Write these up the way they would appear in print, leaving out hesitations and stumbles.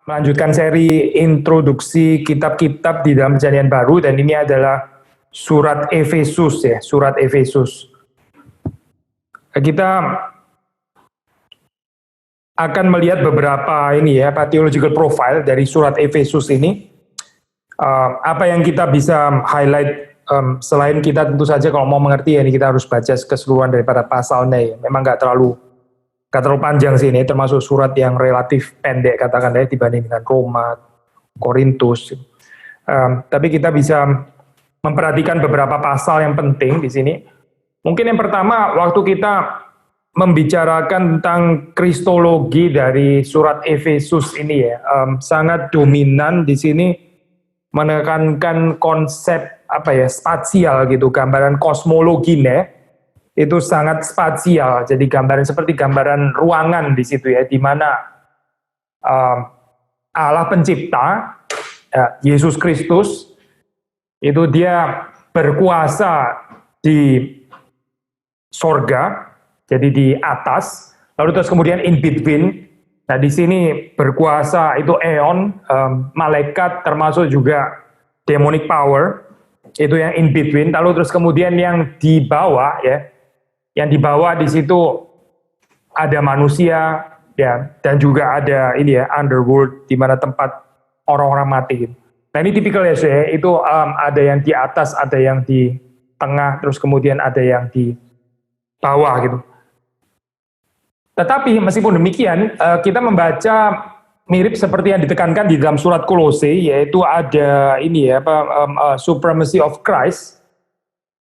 melanjutkan seri introduksi kitab-kitab di dalam Perjanjian Baru, dan ini adalah surat Efesus ya, surat Efesus. Kita akan melihat beberapa theological profile dari surat Efesus ini. Apa yang kita bisa highlight, selain kita tentu saja kalau mau mengerti ini kita harus baca keseluruhan daripada pasalnya ya. Memang nggak terlalu panjang sih, ini termasuk surat yang relatif pendek katakan ya dibanding dengan Roma, Korintus. Tapi kita bisa memperhatikan beberapa pasal yang penting di sini. Mungkin yang pertama, waktu kita membicarakan tentang kristologi dari surat Efesus ini ya, sangat dominan di sini menekankan konsep spasial gitu, gambaran kosmologinya itu sangat spasial. Jadi gambaran seperti gambaran ruangan di situ ya, di mana Allah pencipta, Yesus Kristus itu dia berkuasa di sorga, jadi di atas, lalu terus kemudian in between. Nah di sini berkuasa itu eon, malaikat termasuk juga demonic power, itu yang in between. Lalu terus kemudian yang di bawah ya, yang di bawah di situ ada manusia ya, dan juga ada ini ya underworld, di mana tempat orang-orang mati. Nah ini tipikal ya, itu ada yang di atas, ada yang di tengah, terus kemudian ada yang di bawah gitu. Tetapi meskipun demikian, kita membaca mirip seperti yang ditekankan di dalam surat Kolose, yaitu ada ini ya supremacy of Christ.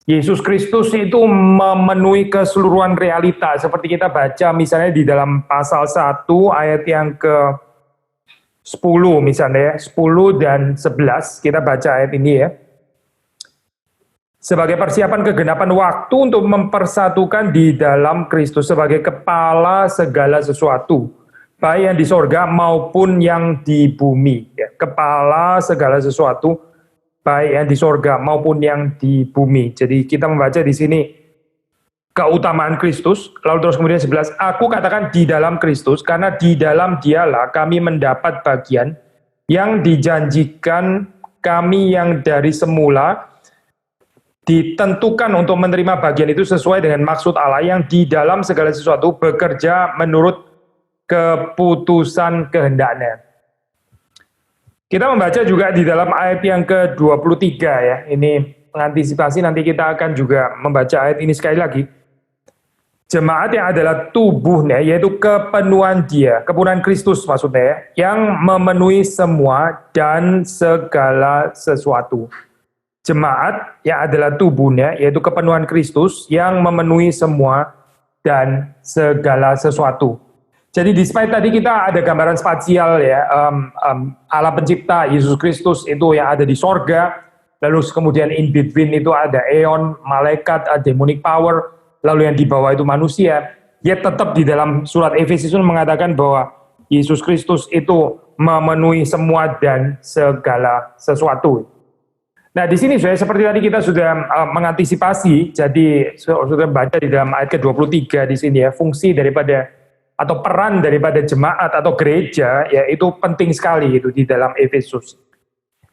Yesus Kristus itu memenuhi keseluruhan realita, seperti kita baca misalnya di dalam pasal 1 ayat yang ke-10 misalnya, 10 dan 11, kita baca ayat ini ya. Sebagai persiapan kegenapan waktu untuk mempersatukan di dalam Kristus sebagai kepala segala sesuatu, baik yang di sorga maupun yang di bumi. Ya, kepala segala sesuatu, baik yang di sorga maupun yang di bumi. Jadi kita membaca di sini keutamaan Kristus, lalu terus kemudian 11, aku katakan di dalam Kristus, karena di dalam dialah kami mendapat bagian yang dijanjikan kami yang dari semula ditentukan untuk menerima bagian itu sesuai dengan maksud Allah yang di dalam segala sesuatu bekerja menurut keputusan kehendaknya. Kita membaca juga di dalam ayat yang ke-23 ya, ini mengantisipasi nanti kita akan juga membaca ayat ini sekali lagi. Jemaat yang adalah tubuhnya, yaitu kepenuhan dia, kepenuhan Kristus maksudnya ya, yang memenuhi semua dan segala sesuatu. Jemaat yang adalah tubuhnya, yaitu kepenuhan Kristus yang memenuhi semua dan segala sesuatu. Jadi despite tadi kita ada gambaran spasial ya, Allah pencipta, Yesus Kristus itu yang ada di sorga, lalu kemudian in between itu ada eon, malaikat, demonic power, lalu yang di bawah itu manusia, ya tetap di dalam surat Efesus mengatakan bahwa Yesus Kristus itu memenuhi semua dan segala sesuatu. Nah di sini seperti tadi kita sudah mengantisipasi, jadi sudah baca di dalam ayat ke-23 di sini ya, fungsi daripada atau peran daripada jemaat atau gereja ya itu penting sekali itu di dalam Efesus.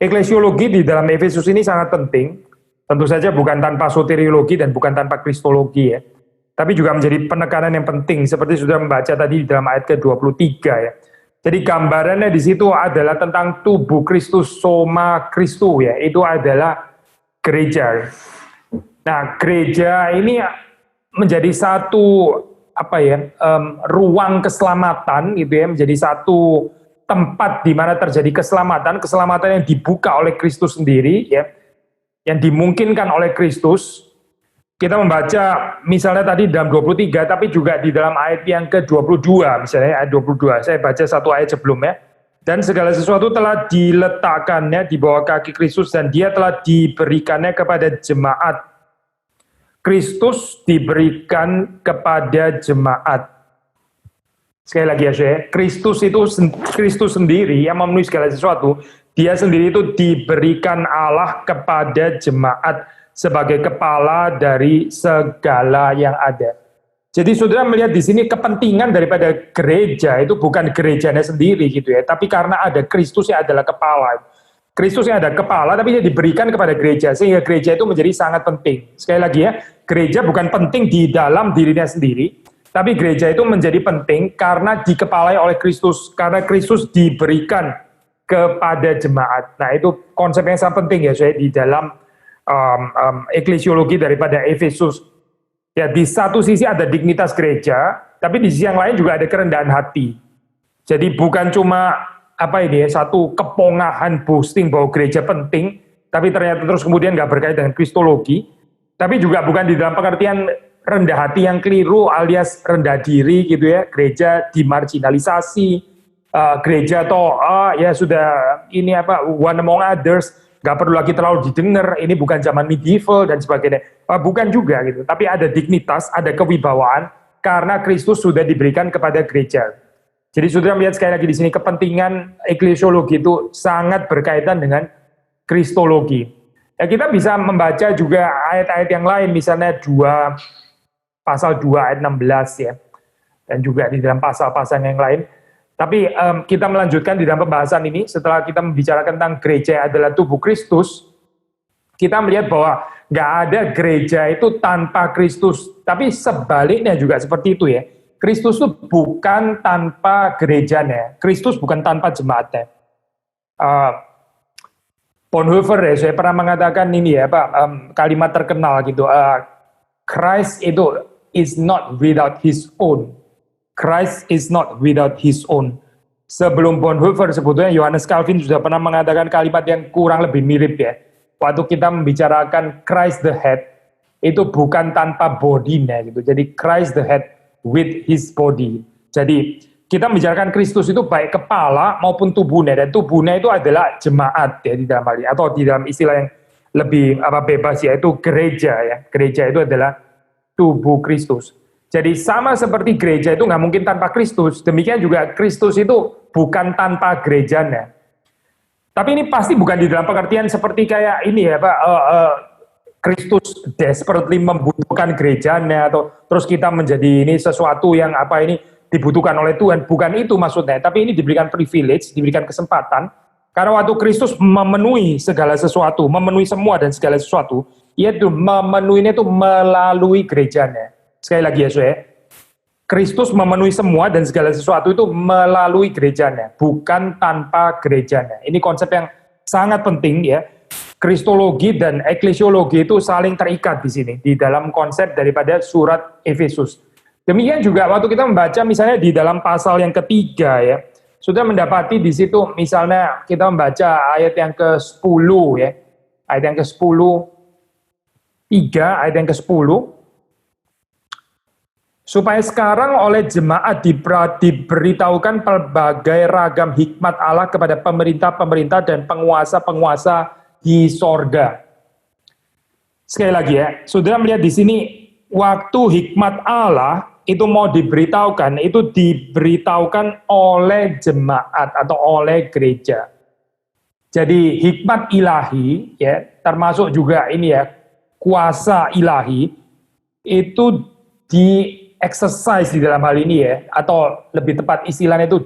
Eklesiologi di dalam Efesus ini sangat penting, tentu saja bukan tanpa soteriologi dan bukan tanpa kristologi ya, tapi juga menjadi penekanan yang penting seperti sudah membaca tadi di dalam ayat ke-23 ya. Jadi gambarannya di situ adalah tentang tubuh Kristus, soma Kristus ya, itu adalah gereja. Nah, gereja ini menjadi satu ruang keselamatan gitu ya, menjadi satu tempat di mana terjadi keselamatan yang dibuka oleh Kristus sendiri ya, yang dimungkinkan oleh Kristus. Kita membaca misalnya tadi dalam 23, tapi juga di dalam ayat yang ke-22, misalnya ayat 22, saya baca satu ayat sebelumnya. Dan segala sesuatu telah diletakkannya di bawah kaki Kristus dan dia telah diberikannya kepada jemaat. Kristus diberikan kepada jemaat. Sekali lagi ya, Kristus itu Kristus sendiri yang memenuhi segala sesuatu, dia sendiri itu diberikan Allah kepada jemaat sebagai kepala dari segala yang ada. Jadi saudara melihat di sini kepentingan daripada gereja itu bukan gerejanya sendiri gitu ya, tapi karena ada Kristus yang adalah kepala. Kristus yang ada kepala tapi dia diberikan kepada gereja sehingga gereja itu menjadi sangat penting. Sekali lagi ya, gereja bukan penting di dalam dirinya sendiri, tapi gereja itu menjadi penting karena dikepalai oleh Kristus, karena Kristus diberikan kepada jemaat. Nah itu konsep yang sangat penting ya saya di dalam eklesiologi daripada Efesus. Ya, di satu sisi ada dignitas gereja, tapi di sisi yang lain juga ada kerendahan hati. Jadi bukan cuma satu kepongahan boasting bahwa gereja penting, tapi ternyata terus kemudian nggak berkait dengan kristologi, tapi juga bukan di dalam pengertian rendah hati yang keliru alias rendah diri gitu ya, gereja dimarginalisasi, gereja one among others, nggak perlu lagi terlalu didengar, ini bukan zaman medieval dan sebagainya. Bukan juga gitu, tapi ada dignitas, ada kewibawaan karena Kristus sudah diberikan kepada gereja. Jadi saudara melihat sekali lagi di sini kepentingan eklesiologi itu sangat berkaitan dengan kristologi. Ya, kita bisa membaca juga ayat-ayat yang lain, misalnya pasal 2 ayat 16 ya, dan juga di dalam pasal-pasal yang lain. Tapi kita melanjutkan di dalam pembahasan ini, setelah kita membicarakan tentang gereja yang adalah tubuh Kristus, kita melihat bahwa nggak ada gereja itu tanpa Kristus. Tapi sebaliknya juga seperti itu ya. Kristus itu bukan tanpa gerejanya. Kristus bukan tanpa jemaatnya. Bonhoeffer ya, saya pernah mengatakan ini ya, kalimat terkenal gitu. Christ itu is not without his own. Christ is not without his own. Sebelum Bonhoeffer sebetulnya Johannes Calvin sudah pernah mengatakan kalimat yang kurang lebih mirip ya. Waktu kita membicarakan Christ the head, itu bukan tanpa bodinya gitu. Jadi Christ the head with his body. Jadi kita membicarakan Kristus itu baik kepala maupun tubuhnya, dan tubuhnya itu adalah jemaat ya di dalam hal ini, atau di dalam istilah yang lebih bebas yaitu gereja ya. Gereja itu adalah tubuh Kristus. Jadi sama seperti gereja itu nggak mungkin tanpa Kristus, demikian juga Kristus itu bukan tanpa gerejanya. Tapi ini pasti bukan di dalam pengertian seperti kayak ini ya Pak, Kristus desperately membutuhkan gerejanya, atau terus kita menjadi ini sesuatu yang dibutuhkan oleh Tuhan. Bukan itu maksudnya, tapi ini diberikan privilege, diberikan kesempatan, karena waktu Kristus memenuhi segala sesuatu, memenuhi semua dan segala sesuatu, yaitu memenuhinya itu melalui gerejanya. Sekali lagi ya saudara, Kristus memenuhi semua dan segala sesuatu itu melalui gerejanya, bukan tanpa gerejanya. Ini konsep yang sangat penting ya. Kristologi dan eklesiologi itu saling terikat di sini, di dalam konsep daripada surat Efesus. Demikian juga waktu kita membaca misalnya di dalam pasal yang ketiga ya, sudah mendapati di situ misalnya kita membaca ayat yang ke-10 ya, ayat yang ke-10, 3 ayat yang ke-10, supaya sekarang oleh jemaat diberitahukan pelbagai ragam hikmat Allah kepada pemerintah-pemerintah dan penguasa-penguasa di sorga. Sekali lagi ya, saudara melihat di sini waktu hikmat Allah itu mau diberitahukan, itu diberitahukan oleh jemaat atau oleh gereja. Jadi hikmat ilahi ya, termasuk juga ini ya, kuasa ilahi itu di-exercise di dalam hal ini ya, atau lebih tepat istilahnya itu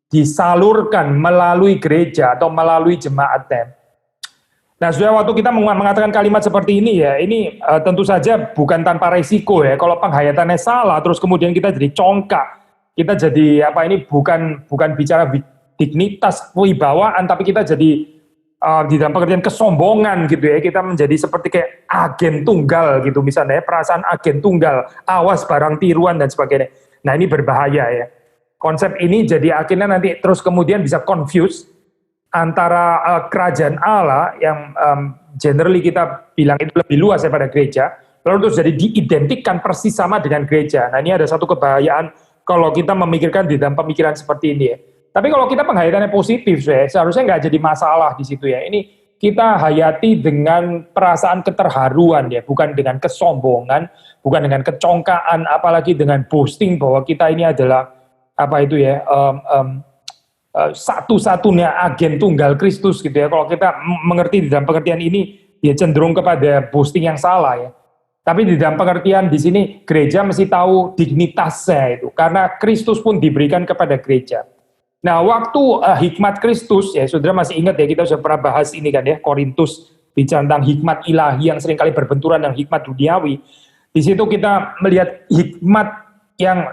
disalurkan melalui gereja atau melalui jemaatnya. Nah, sudah waktu kita mengatakan kalimat seperti ini ya, ini tentu saja bukan tanpa resiko ya. Kalau penghayatannya salah, terus kemudian kita jadi congkak, kita jadi bukan bicara dignitas kewibawaan, tapi kita jadi di dalam pengertian kesombongan gitu ya. Kita menjadi seperti kayak agen tunggal gitu misalnya, perasaan agen tunggal, awas barang tiruan dan sebagainya. Nah, ini berbahaya ya. Konsep ini jadi akhirnya nanti terus kemudian bisa confuse antara kerajaan Allah yang generally kita bilang itu lebih luas daripada gereja, lalu terus jadi diidentikan persis sama dengan gereja. Nah, ini ada satu kebahayaan kalau kita memikirkan di dalam pemikiran seperti ini ya. Tapi kalau kita penghayatannya positif, seharusnya nggak jadi masalah di situ ya. Ini kita hayati dengan perasaan keterharuan ya, bukan dengan kesombongan, bukan dengan kecongkaan, apalagi dengan boasting bahwa kita ini adalah satu-satunya agen tunggal Kristus gitu ya. Kalau kita mengerti di dalam pengertian ini, ya cenderung kepada boasting yang salah ya. Tapi di dalam pengertian di sini gereja mesti tahu dignitasnya itu, karena Kristus pun diberikan kepada gereja. Nah, waktu hikmat Kristus, ya saudara masih ingat ya, kita sudah pernah bahas ini kan ya, Korintus, bicara tentang hikmat ilahi yang seringkali berbenturan dengan hikmat duniawi. Di situ kita melihat hikmat yang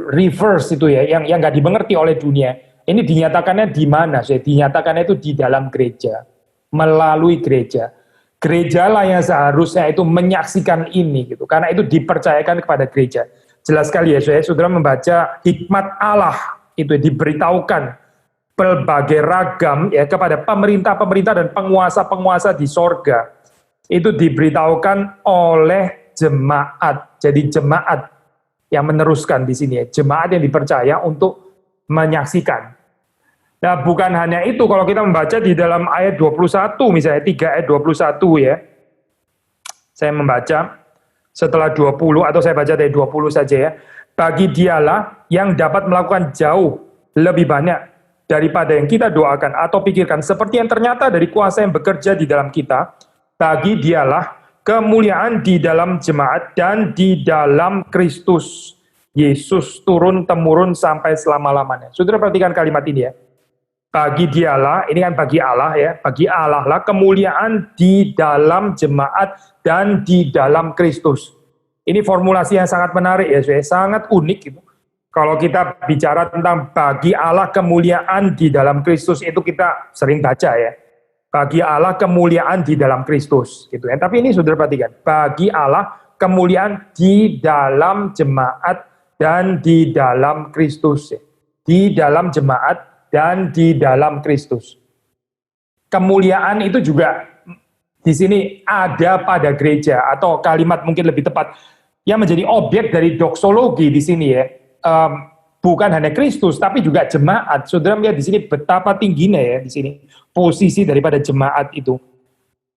reverse itu ya, yang nggak dimengerti oleh dunia. Ini dinyatakannya di mana? Dinyatakannya itu di dalam gereja, melalui gereja. Gerejalah yang seharusnya itu menyaksikan ini gitu, karena itu dipercayakan kepada gereja. Jelas sekali ya, saudara membaca hikmat Allah itu diberitahukan berbagai ragam ya kepada pemerintah-pemerintah dan penguasa-penguasa di sorga. Itu diberitahukan oleh jemaat. Jadi jemaat yang meneruskan di sini ya, jemaat yang dipercaya untuk menyaksikan. Nah, bukan hanya itu, kalau kita membaca di dalam ayat 21, misalnya 3 ayat 21 ya, saya membaca setelah 20, atau saya baca dari 20 saja ya, bagi dialah yang dapat melakukan jauh lebih banyak daripada yang kita doakan atau pikirkan, seperti yang ternyata dari kuasa yang bekerja di dalam kita, bagi dialah kemuliaan di dalam jemaat dan di dalam Kristus Yesus turun-temurun sampai selama-lamanya. Saudara perhatikan kalimat ini ya. Bagi dialah, ini kan bagi Allah ya, bagi Allah lah kemuliaan di dalam jemaat dan di dalam Kristus. Ini formulasi yang sangat menarik ya, sangat unik gitu. Kalau kita bicara tentang bagi Allah kemuliaan di dalam Kristus, itu kita sering baca ya. Bagi Allah kemuliaan di dalam Kristus gitu ya. Tapi ini saudara perhatikan, bagi Allah kemuliaan di dalam jemaat dan di dalam Kristus ya. Di dalam jemaat dan di dalam Kristus. Kemuliaan itu juga di sini ada pada gereja, atau kalimat mungkin lebih tepat yang menjadi objek dari doksologi di sini ya. Bukan hanya Kristus tapi juga jemaat. Saudara melihat di sini betapa tingginya ya di sini posisi daripada jemaat itu.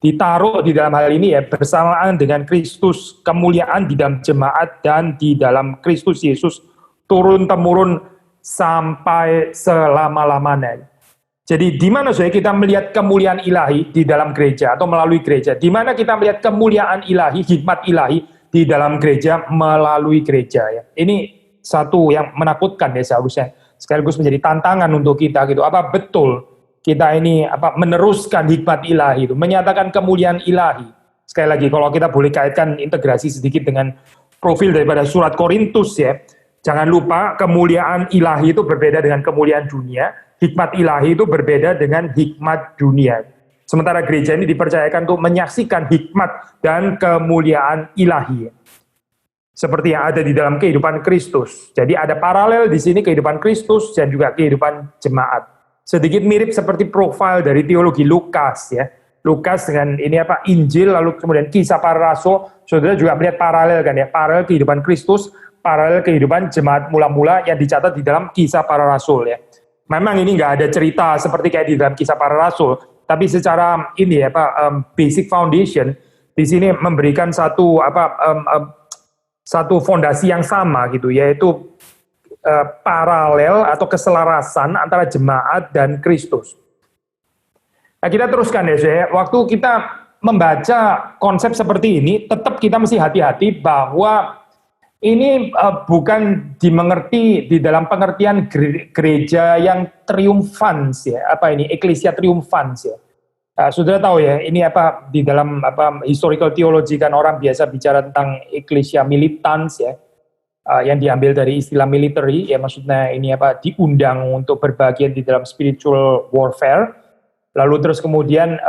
Ditaruh di dalam hal ini ya bersamaan dengan Kristus, kemuliaan di dalam jemaat dan di dalam Kristus Yesus turun-temurun sampai selama-lamanya. Jadi di mana saja kita melihat kemuliaan ilahi di dalam gereja atau melalui gereja? Di mana kita melihat kemuliaan ilahi, hikmat ilahi di dalam gereja melalui gereja ya. Ini satu yang menakutkan ya seharusnya. Sekaligus menjadi tantangan untuk kita gitu. Apa betul kita ini meneruskan hikmat ilahi itu, menyatakan kemuliaan ilahi. Sekali lagi kalau kita boleh kaitkan integrasi sedikit dengan profil daripada surat Korintus ya. Jangan lupa kemuliaan ilahi itu berbeda dengan kemuliaan dunia, hikmat ilahi itu berbeda dengan hikmat dunia. Sementara gereja ini dipercayakan untuk menyaksikan hikmat dan kemuliaan ilahi. Seperti yang ada di dalam kehidupan Kristus. Jadi ada paralel di sini kehidupan Kristus dan juga kehidupan jemaat. Sedikit mirip seperti profil dari teologi Lukas ya. Lukas dengan ini Injil, lalu kemudian kisah para rasul. Saudara juga melihat paralel kan ya, paralel kehidupan Kristus, paralel kehidupan jemaat mula-mula yang dicatat di dalam kisah para rasul ya. Memang ini nggak ada cerita seperti kayak di dalam kisah para rasul, tapi secara ini basic foundation di sini memberikan satu satu fondasi yang sama gitu, yaitu paralel atau keselarasan antara jemaat dan Kristus. Nah, kita teruskan ya, waktu kita membaca konsep seperti ini, tetap kita mesti hati-hati bahwa ini bukan dimengerti di dalam pengertian gereja yang triumfans ya, eklesia triumfans ya. Saudara tahu ya, ini di dalam historical theology kan orang biasa bicara tentang eklesia militans ya, yang diambil dari istilah military ya, maksudnya ini diundang untuk berbagian di dalam spiritual warfare. Lalu terus kemudian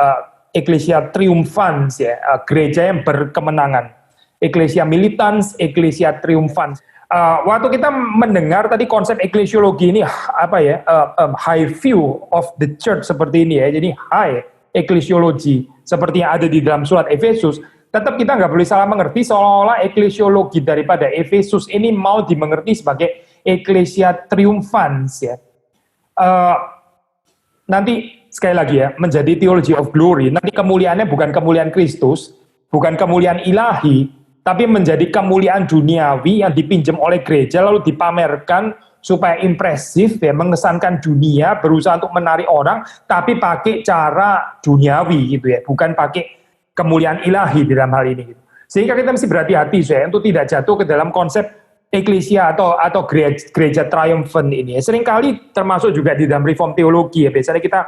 eklesia triumfans ya, gereja yang berkemenangan. Eklesia militans, eklesia triumfans. Waktu kita mendengar tadi konsep eklesiologi ini high view of the church seperti ini ya, jadi high eklesiologi seperti yang ada di dalam surat Efesus, tetap kita nggak boleh salah mengerti seolah-olah eklesiologi daripada Efesus ini mau dimengerti sebagai eklesia triumfans ya. Nanti sekali lagi ya, menjadi theology of glory, nanti kemuliaannya bukan kemuliaan Kristus, bukan kemuliaan ilahi, tapi menjadi kemuliaan duniawi yang dipinjam oleh gereja lalu dipamerkan supaya impresif ya, mengesankan dunia, berusaha untuk menarik orang, tapi pakai cara duniawi gitu ya, bukan pakai kemuliaan ilahi di dalam hal ini gitu. Sehingga kita mesti berhati-hati saya untuk tidak jatuh ke dalam konsep eklesia atau gereja triumphant ini. Seringkali termasuk juga di dalam reform teologi ya. Biasanya kita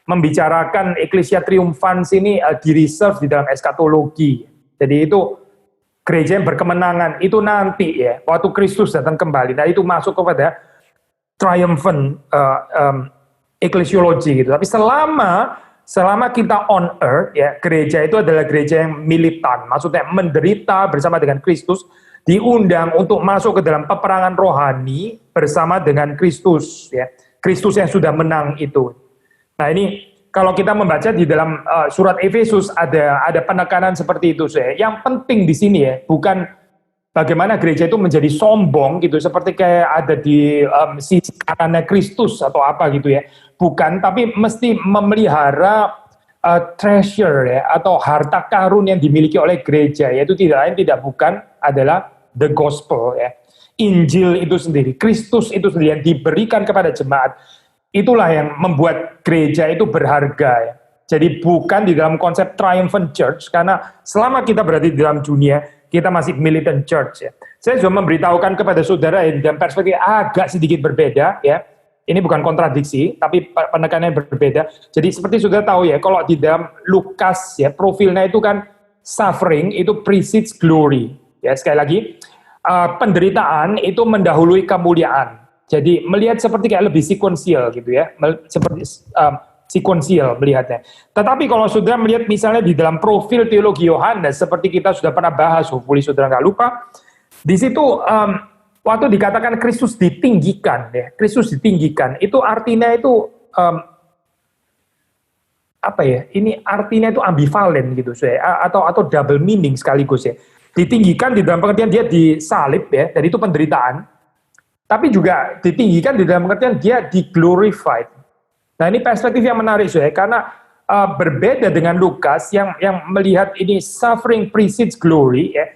membicarakan eklesia triumphans ini di reserve di dalam eskatologi. Jadi itu gereja yang berkemenangan itu nanti ya, waktu Kristus datang kembali. Nah itu masuk kepada triumphant eklesiologi gitu. Tapi selama kita on earth ya, gereja itu adalah gereja yang militan, maksudnya menderita bersama dengan Kristus, diundang untuk masuk ke dalam peperangan rohani bersama dengan Kristus ya. Kristus yang sudah menang itu. Nah ini kalau kita membaca di dalam surat Efesus ada penekanan seperti itu saya. Yang penting di sini ya, bukan bagaimana gereja itu menjadi sombong gitu, seperti kayak ada di sisi kanannya Kristus atau apa gitu ya. Bukan, tapi mesti memelihara treasure ya, atau harta karun yang dimiliki oleh gereja, yaitu tidak lain tidak bukan adalah the gospel ya. Injil itu sendiri, Kristus itu sendiri yang diberikan kepada jemaat. Itulah yang membuat gereja itu berharga ya. Jadi bukan di dalam konsep triumphant church, karena selama kita berada di dalam dunia, kita masih militant church ya. Saya juga memberitahukan kepada saudara ya, dalam perspektif agak sedikit berbeda ya. Ini bukan kontradiksi, tapi penekanannya berbeda. Jadi seperti saudara tahu ya, kalau di dalam Lukas ya, profilnya itu kan suffering itu precedes glory. Ya, sekali lagi, penderitaan itu mendahului kemuliaan. Jadi melihat seperti kayak lebih sequential gitu ya, seperti sequential melihatnya. Tetapi kalau saudara melihat misalnya di dalam profil teologi Yohanes, seperti kita sudah pernah bahas, hopefully saudara nggak lupa, di situ waktu dikatakan Kristus ditinggikan, ya, Kristus ditinggikan, itu artinya itu apa ya? Ini artinya itu ambivalen gitu, saya, atau double meaning sekaligus ya. Ditinggikan di dalam pengertian dia disalib ya, dan itu penderitaan. Tapi juga ditinggikan di dalam pengertian dia di-glorified. Nah ini perspektif yang menarik saya, karena berbeda dengan Lukas yang melihat ini suffering precedes glory, ya.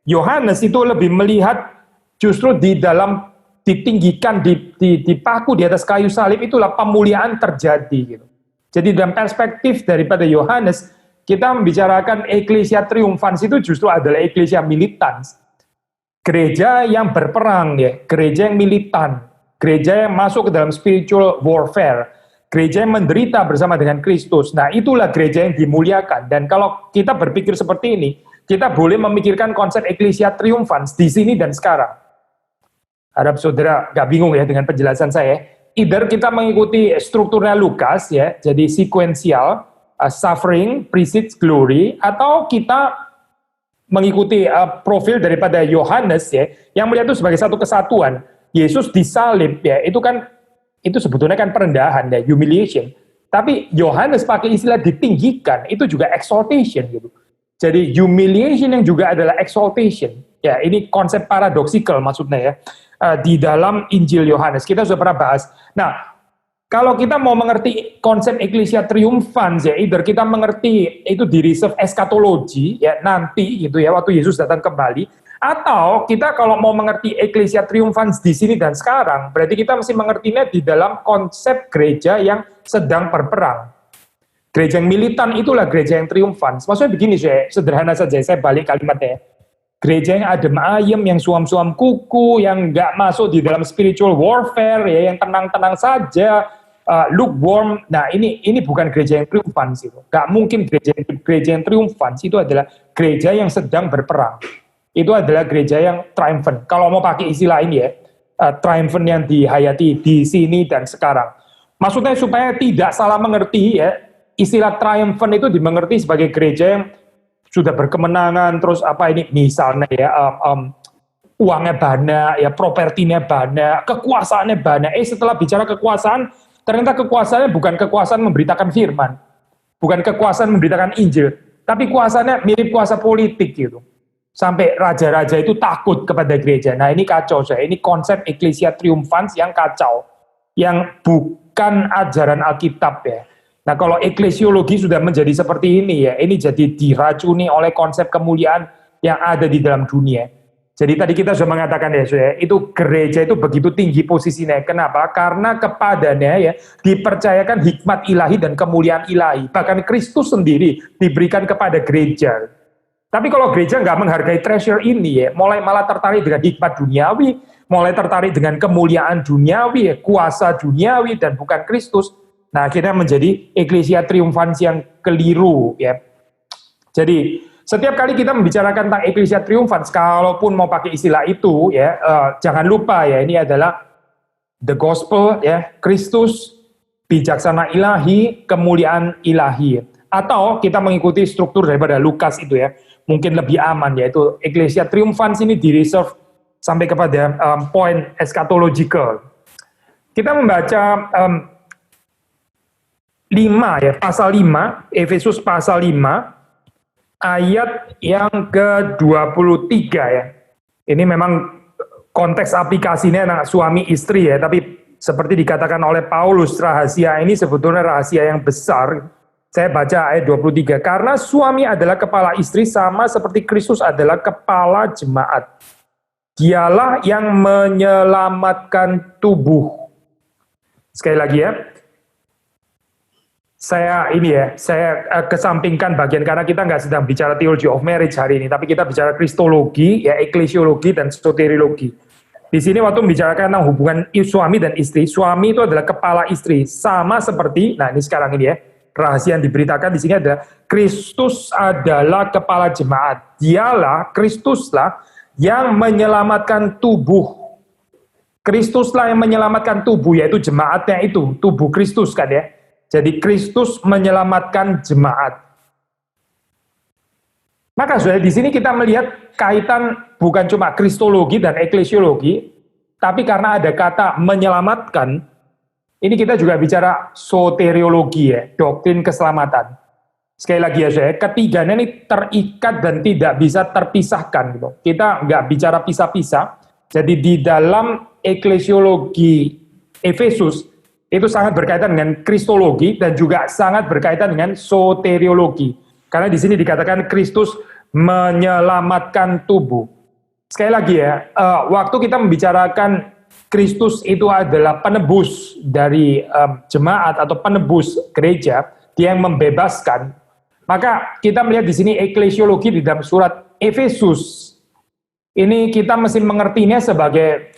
Yohanes itu lebih melihat justru di dalam ditinggikan, dipaku di atas kayu salib, itulah pemuliaan terjadi. Gitu. Jadi dalam perspektif daripada Yohanes, kita membicarakan eklesia triumphans itu justru adalah eklesia militans. Gereja yang berperang, ya, gereja yang militan, gereja yang masuk ke dalam spiritual warfare, gereja yang menderita bersama dengan Kristus. Nah, itulah gereja yang dimuliakan. Dan kalau kita berpikir seperti ini, kita boleh memikirkan konsep eklesia triumphans di sini dan sekarang. Harap saudara gak bingung ya dengan penjelasan saya. Either kita mengikuti strukturnya Lukas, ya, jadi sequential, suffering precedes glory, atau kita mengikuti profil daripada Yohanes ya, yang melihat itu sebagai satu kesatuan. Yesus disalib ya, itu sebetulnya kan perendahan ya, humiliation. Tapi Yohanes pakai istilah ditinggikan, itu juga exaltation gitu. Jadi humiliation yang juga adalah exaltation. Ya, ini konsep paradoksikal maksudnya ya. Di dalam Injil Yohanes kita sudah pernah bahas. Nah, kalau kita mau mengerti konsep eklesia triumphans ya, either kita mengerti itu di reserve eskatologi ya nanti gitu ya waktu Yesus datang kembali, atau kita kalau mau mengerti eklesia triumphans di sini dan sekarang, berarti kita mesti mengertinya di dalam konsep gereja yang sedang berperang. Gereja yang militan itulah gereja yang triumphans. Maksudnya begini saya, sederhana saja, saya balik kalimatnya. Gereja yang adem ayem, yang suam-suam kuku, yang nggak masuk di dalam spiritual warfare ya, yang tenang-tenang saja, lukewarm. Nah ini bukan gereja yang triumphans itu. Gak mungkin gereja yang triumphans itu adalah gereja yang sedang berperang. Itu adalah gereja yang triumphant. Kalau mau pakai istilah ini ya, triumphant yang dihayati di sini dan sekarang. Maksudnya supaya tidak salah mengerti ya, istilah triumphant itu dimengerti sebagai gereja yang sudah berkemenangan, terus apa ini misalnya ya, uangnya banyak, ya propertinya banyak, kekuasaannya banyak. Setelah bicara kekuasaan, ternyata kekuasaannya bukan kekuasaan memberitakan firman, bukan kekuasaan memberitakan Injil, tapi kuasanya mirip kuasa politik gitu. Sampai raja-raja itu takut kepada gereja. Nah ini kacau saya, ini konsep eklesia triumphans yang kacau, yang bukan ajaran Alkitab ya. Nah kalau eklesiologi sudah menjadi seperti ini ya, ini jadi diracuni oleh konsep kemuliaan yang ada di dalam dunia. Jadi tadi kita sudah mengatakan ya, itu gereja itu begitu tinggi posisinya. Kenapa? Karena kepadanya ya dipercayakan hikmat ilahi dan kemuliaan ilahi. Bahkan Kristus sendiri diberikan kepada gereja. Tapi kalau gereja nggak menghargai treasure ini ya, mulai malah tertarik dengan hikmat duniawi, mulai tertarik dengan kemuliaan duniawi, ya, kuasa duniawi dan bukan Kristus. Nah, akhirnya menjadi eklesia triumfans yang keliru ya. Jadi setiap kali kita membicarakan tentang eklesia triumfans, kalaupun mau pakai istilah itu ya, jangan lupa ya, ini adalah the gospel ya, Kristus, bijaksana ilahi, kemuliaan ilahi. Atau kita mengikuti struktur daripada Lukas itu ya, mungkin lebih aman, yaitu eklesia triumfans ini di reserve sampai kepada poin eschatological. Kita membaca 5 ya, pasal 5, Efesus pasal 5, ayat yang ke-23 ya. Ini memang konteks aplikasinya anak suami istri ya, tapi seperti dikatakan oleh Paulus, rahasia ini sebetulnya rahasia yang besar. Saya baca ayat 23, karena suami adalah kepala istri sama seperti Kristus adalah kepala jemaat. Dialah yang menyelamatkan tubuh. Sekali lagi ya, saya kesampingkan bagian karena kita nggak sedang bicara theology of marriage hari ini, tapi kita bicara kristologi, ya eklesiologi dan soteriologi. Di sini waktu membicarakan tentang hubungan suami dan istri, suami itu adalah kepala istri, sama seperti, nah ini sekarang ini ya, rahasia yang diberitakan di sini adalah Kristus adalah kepala jemaat. Dialah, Kristuslah yang menyelamatkan tubuh. Kristuslah yang menyelamatkan tubuh, yaitu jemaatnya itu, tubuh Kristus kan ya. Jadi Kristus menyelamatkan jemaat. Maka saudara, di sini kita melihat kaitan bukan cuma kristologi dan eklesiologi, tapi karena ada kata menyelamatkan, ini kita juga bicara soteriologi ya, doktrin keselamatan. Sekali lagi ya saya, ketiganya ini terikat dan tidak bisa terpisahkan gitu. Kita nggak bicara pisah-pisah. Jadi di dalam eklesiologi Efesus itu sangat berkaitan dengan kristologi dan juga sangat berkaitan dengan soteriologi. Karena di sini dikatakan Kristus menyelamatkan tubuh. Sekali lagi ya, waktu kita membicarakan Kristus itu adalah penebus dari jemaat atau penebus gereja, dia yang membebaskan. Maka kita melihat di sini eklesiologi di dalam surat Efesus. Ini kita mesti mengertinya sebagai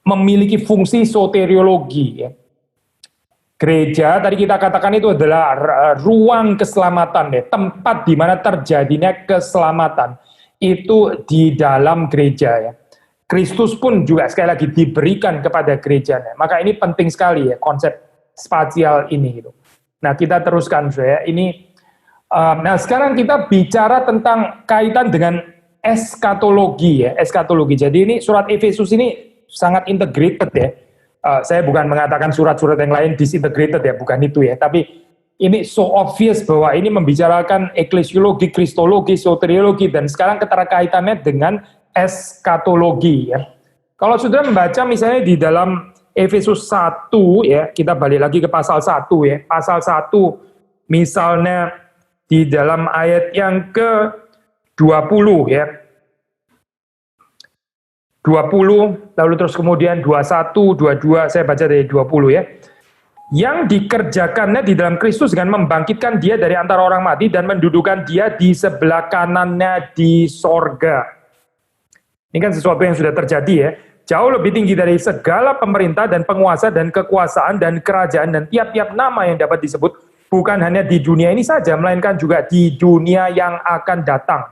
memiliki fungsi soteriologi. Ya. Gereja, tadi kita katakan itu adalah ruang keselamatan, ya, tempat di mana terjadinya keselamatan. Itu di dalam gereja ya. Kristus pun juga sekali lagi diberikan kepada gerejanya. Maka ini penting sekali ya konsep spasial ini gitu. Nah, kita teruskan saya. Nah, sekarang kita bicara tentang kaitan dengan eskatologi ya, eskatologi. Jadi ini surat Efesus ini sangat integrated ya. Saya bukan mengatakan surat-surat yang lain disintegrated ya, bukan itu ya. Tapi ini so obvious bahwa ini membicarakan eklesiologi, kristologi, soteriologi, dan sekarang keterkaitannya dengan eskatologi ya. Kalau sudah membaca misalnya di dalam Efesus 1 ya, kita balik lagi ke pasal 1 ya. Pasal 1 misalnya di dalam ayat yang ke-20 ya. 20, lalu terus kemudian 21, 22, saya baca dari 20 ya. Yang dikerjakannya di dalam Kristus dengan membangkitkan dia dari antara orang mati dan mendudukan dia di sebelah kanannya di sorga. Ini kan sesuatu yang sudah terjadi ya. Jauh lebih tinggi dari segala pemerintah dan penguasa dan kekuasaan dan kerajaan dan tiap-tiap nama yang dapat disebut, bukan hanya di dunia ini saja, melainkan juga di dunia yang akan datang.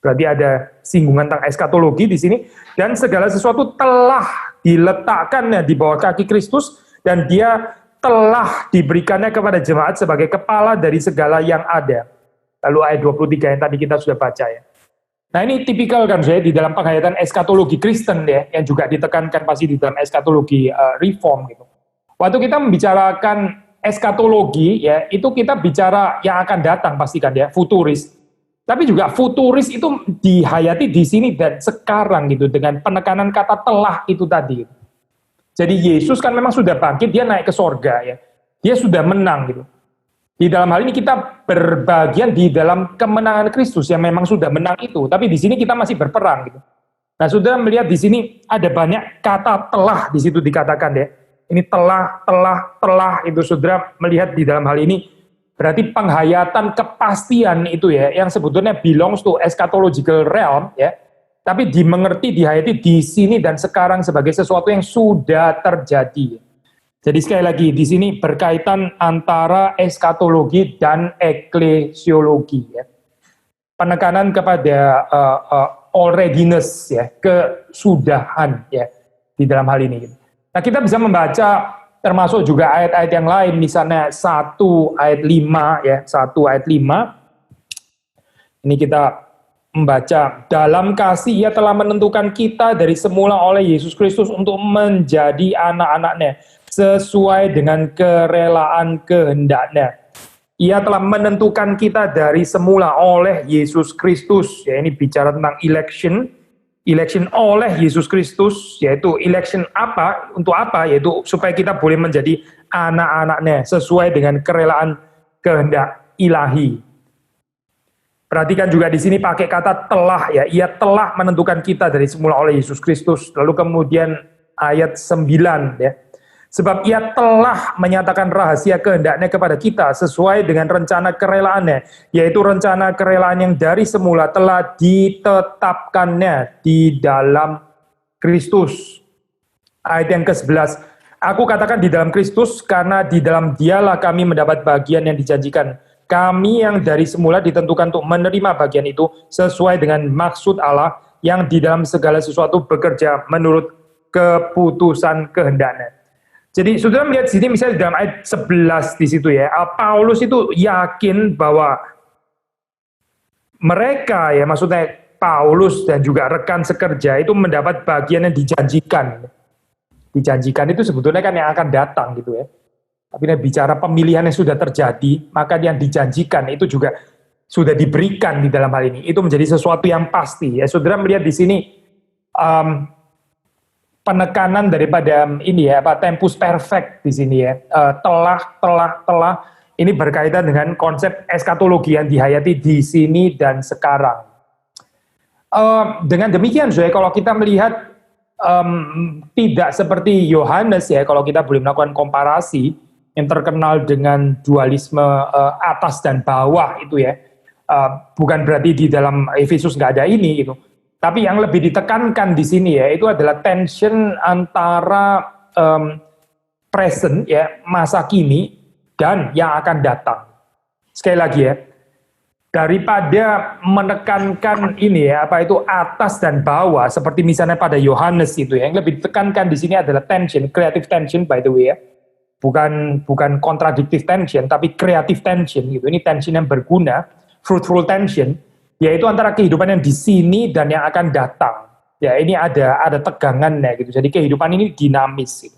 Berarti ada singgungan tentang eskatologi di sini, dan segala sesuatu telah diletakkannya di bawah kaki Kristus, dan dia telah diberikannya kepada jemaat sebagai kepala dari segala yang ada. Lalu ayat 23 yang tadi kita sudah baca ya. Nah ini tipikal kan saya di dalam penghayatan eskatologi Kristen ya, yang juga ditekankan pasti di dalam eskatologi reform gitu. Waktu kita membicarakan eskatologi ya, itu kita bicara yang akan datang pastikan ya, futuris. Tapi juga futuris itu dihayati di sini dan sekarang gitu, dengan penekanan kata telah itu tadi. Jadi Yesus kan memang sudah bangkit, dia naik ke sorga ya, dia sudah menang gitu. Di dalam hal ini kita berbagian di dalam kemenangan Kristus yang memang sudah menang itu, tapi di sini kita masih berperang gitu. Nah, sudah melihat di sini ada banyak kata telah di situ dikatakan ya. Ini telah itu saudara melihat di dalam hal ini Berarti penghayatan kepastian itu ya, yang sebetulnya belongs to eschatological realm ya, tapi dimengerti, dihayati di sini dan sekarang sebagai sesuatu yang sudah terjadi. Jadi sekali lagi di sini berkaitan antara eskatologi dan eklesiologi ya. Penekanan kepada alreadiness ya, kesudahan ya di dalam hal ini. Nah, kita bisa membaca termasuk juga ayat-ayat yang lain, misalnya 1 ayat 5 ya, 1 ayat 5. Ini kita membaca, dalam kasih ia telah menentukan kita dari semula oleh Yesus Kristus untuk menjadi anak-anaknya sesuai dengan kerelaan kehendaknya. Ia telah menentukan kita dari semula oleh Yesus Kristus. Ya, ini bicara tentang election. Election oleh Yesus Kristus, yaitu election apa, untuk apa, yaitu supaya kita boleh menjadi anak-anaknya sesuai dengan kerelaan kehendak ilahi. Perhatikan juga di sini pakai kata telah ya, ia telah menentukan kita dari semula oleh Yesus Kristus. Lalu kemudian ayat 9 ya. Sebab ia telah menyatakan rahasia kehendaknya kepada kita sesuai dengan rencana kerelaannya, yaitu rencana kerelaan yang dari semula telah ditetapkannya di dalam Kristus. Ayat yang ke-11, aku katakan di dalam Kristus karena di dalam dialah kami mendapat bagian yang dijanjikan. Kami yang dari semula ditentukan untuk menerima bagian itu sesuai dengan maksud Allah yang di dalam segala sesuatu bekerja menurut keputusan kehendaknya. Jadi saudara melihat sini misalnya dalam ayat 11 di situ ya, Paulus itu yakin bahwa mereka ya, maksudnya Paulus dan juga rekan sekerja itu mendapat bagian yang dijanjikan. Dijanjikan itu sebetulnya kan yang akan datang gitu ya. Tapi ini bicara pemilihan yang sudah terjadi, maka yang dijanjikan itu juga sudah diberikan di dalam hal ini. Itu menjadi sesuatu yang pasti ya. Saudara melihat di sini penekanan daripada ini ya, tempus perfect di sini ya, telah ini berkaitan dengan konsep eskatologi yang dihayati di sini dan sekarang. Dengan demikian, kalau kita melihat tidak seperti Yohanes ya, kalau kita boleh melakukan komparasi yang terkenal dengan dualisme atas dan bawah itu ya, bukan berarti di dalam Efesus nggak ada ini gitu. Tapi yang lebih ditekankan di sini ya, itu adalah tension antara present ya, masa kini dan yang akan datang. Sekali lagi ya, daripada menekankan ini ya, apa itu atas dan bawah seperti misalnya pada Yohanes itu ya, yang lebih ditekankan di sini adalah tension, creative tension by the way ya. Bukan contradictive tension, tapi creative tension gitu. Ini tension yang berguna, fruitful tension, yaitu antara kehidupan yang di sini dan yang akan datang. Ya, ini ada tegangannya gitu. Jadi kehidupan ini dinamis. Gitu.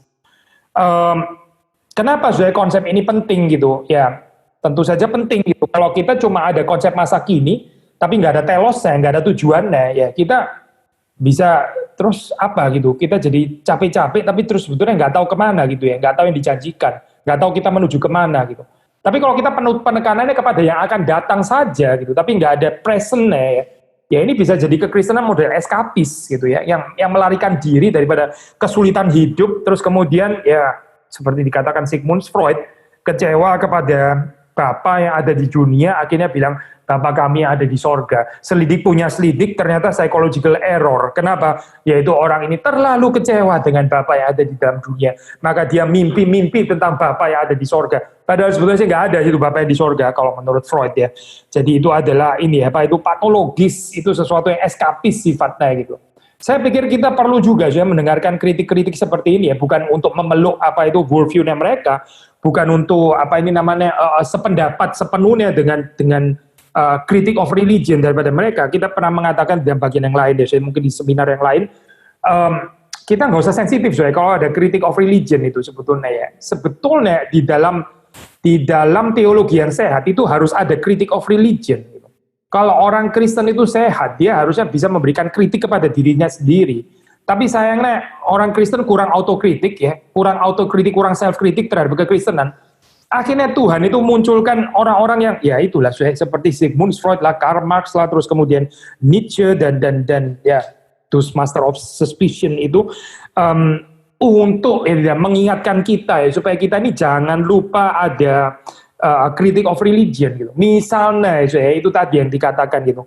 Kenapa sebenarnya konsep ini penting gitu? Ya, tentu saja penting gitu. Kalau kita cuma ada konsep masa kini, tapi nggak ada telosnya, nggak ada tujuannya, ya kita bisa terus apa gitu? Kita jadi capek-capek, tapi terus sebetulnya nggak tahu kemana gitu ya, nggak tahu yang dijanjikan, nggak tahu kita menuju kemana gitu. Tapi kalau kita penuh penekanannya kepada yang akan datang saja gitu, tapi nggak ada presentnya ya ini bisa jadi kekristenan model eskapis gitu ya, yang melarikan diri daripada kesulitan hidup, terus kemudian ya seperti dikatakan Sigmund Freud, kecewa kepada Bapa yang ada di dunia, akhirnya bilang Bapa kami yang ada di sorga. Selidik punya selidik, ternyata psychological error. Kenapa? Yaitu orang ini terlalu kecewa dengan Bapa yang ada di dalam dunia. Maka dia mimpi-mimpi tentang Bapa yang ada di sorga. Padahal sebetulnya sih nggak ada itu Bapa yang di sorga, kalau menurut Freud ya. Jadi itu adalah ini apa itu patologis, itu sesuatu yang eskapis sifatnya gitu. Saya pikir kita perlu juga ya mendengarkan kritik-kritik seperti ini ya, bukan untuk memeluk apa itu worldview-nya mereka, bukan untuk apa ini namanya sependapat sepenuhnya dengan critic of religion daripada mereka. Kita pernah mengatakan dalam bagian yang lain, ya, mungkin di seminar yang lain, kita nggak usah sensitif soalnya kalau ada critic of religion itu sebetulnya ya. Sebetulnya di dalam teologi yang sehat itu harus ada critic of religion. Kalau orang Kristen itu sehat, dia harusnya bisa memberikan kritik kepada dirinya sendiri. Tapi sayangnya orang Kristen kurang autokritik ya, kurang autokritik, kurang self-kritik terhadap kekristenan. Akhirnya Tuhan itu munculkan orang-orang yang ya itulah seperti Sigmund Freud lah, Karl Marx lah, terus kemudian Nietzsche dan ya those master of suspicion itu untuk mengingatkan kita ya supaya kita ini jangan lupa ada critic of religion gitu. Misalnya itu tadi yang dikatakan gitu.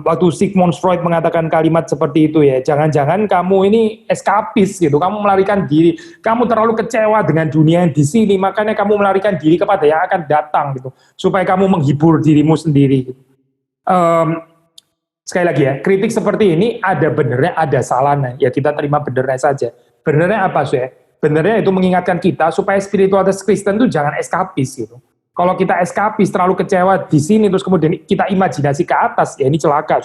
Waktu Sigmund Freud mengatakan kalimat seperti itu ya, jangan-jangan kamu ini eskapis gitu, kamu melarikan diri, kamu terlalu kecewa dengan dunia yang di sini, makanya kamu melarikan diri kepada yang akan datang gitu, supaya kamu menghibur dirimu sendiri. Gitu. Sekali lagi ya, kritik seperti ini ada benernya, ada salahnya, ya kita terima benernya saja. Benernya apa sih? Benernya itu mengingatkan kita supaya spiritualitas Kristen itu jangan eskapis gitu. Kalau kita eskapis, terlalu kecewa di sini, terus kemudian kita imajinasi ke atas, ya ini celaka.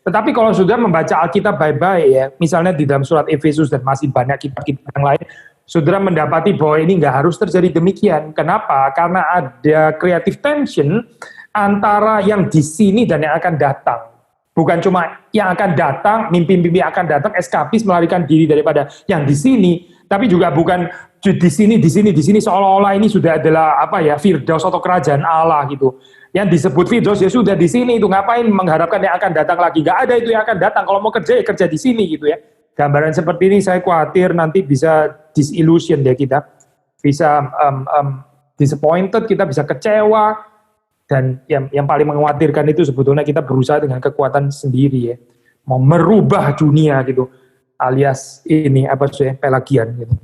Tetapi kalau sudah membaca Alkitab baik-baik ya, misalnya di dalam surat Efesus dan masih banyak kitab-kitab yang lain, saudara mendapati bahwa ini nggak harus terjadi demikian. Kenapa? Karena ada creative tension antara yang di sini dan yang akan datang. Bukan cuma yang akan datang, mimpi-mimpi akan datang, eskapis melarikan diri daripada yang di sini, tapi juga bukan di sini seolah-olah ini sudah adalah apa ya, Firdaus atau kerajaan Allah gitu. Yang disebut Firdaus ya sudah di sini, itu ngapain mengharapkan yang akan datang lagi? Gak ada itu yang akan datang. Kalau mau kerja ya kerja di sini gitu ya. Gambaran seperti ini saya khawatir nanti bisa disillusion ya kita, bisa disappointed, kita bisa kecewa, dan yang paling mengkhawatirkan itu sebetulnya kita berusaha dengan kekuatan sendiri ya, mau merubah dunia gitu, alias ini apa sih Pelagian gitu.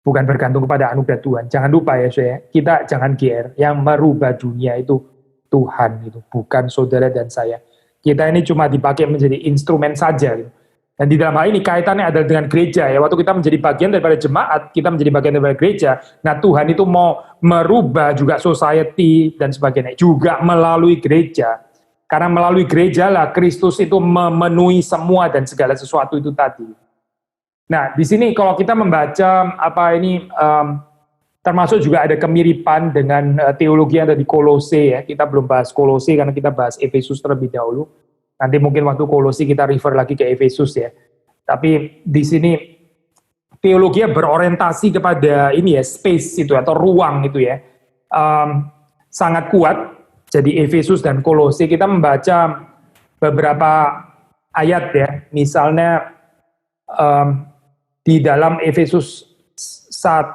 Bukan bergantung kepada anugerah Tuhan. Jangan lupa ya, kita jangan GR. Yang merubah dunia itu Tuhan, gitu. Bukan saudara dan saya. Kita ini cuma dipakai menjadi instrumen saja. Gitu. Dan di dalam hal ini kaitannya adalah dengan gereja. Ya, waktu kita menjadi bagian daripada jemaat, kita menjadi bagian daripada gereja. Nah, Tuhan itu mau merubah juga society dan sebagainya. Juga melalui gereja. Karena melalui gereja lah Kristus itu memenuhi semua dan segala sesuatu itu tadi. Nah, di sini kalau kita membaca apa ini, termasuk juga ada kemiripan dengan teologi yang ada di Kolose ya. Kita belum bahas Kolose karena kita bahas Efesus terlebih dahulu. Nanti mungkin waktu Kolose kita refer lagi ke Efesus ya. Tapi di sini teologinya berorientasi kepada ini ya, space itu atau ruang itu ya. Sangat kuat. Jadi Efesus dan Kolose kita membaca beberapa ayat ya. Misalnya di dalam Efesus 1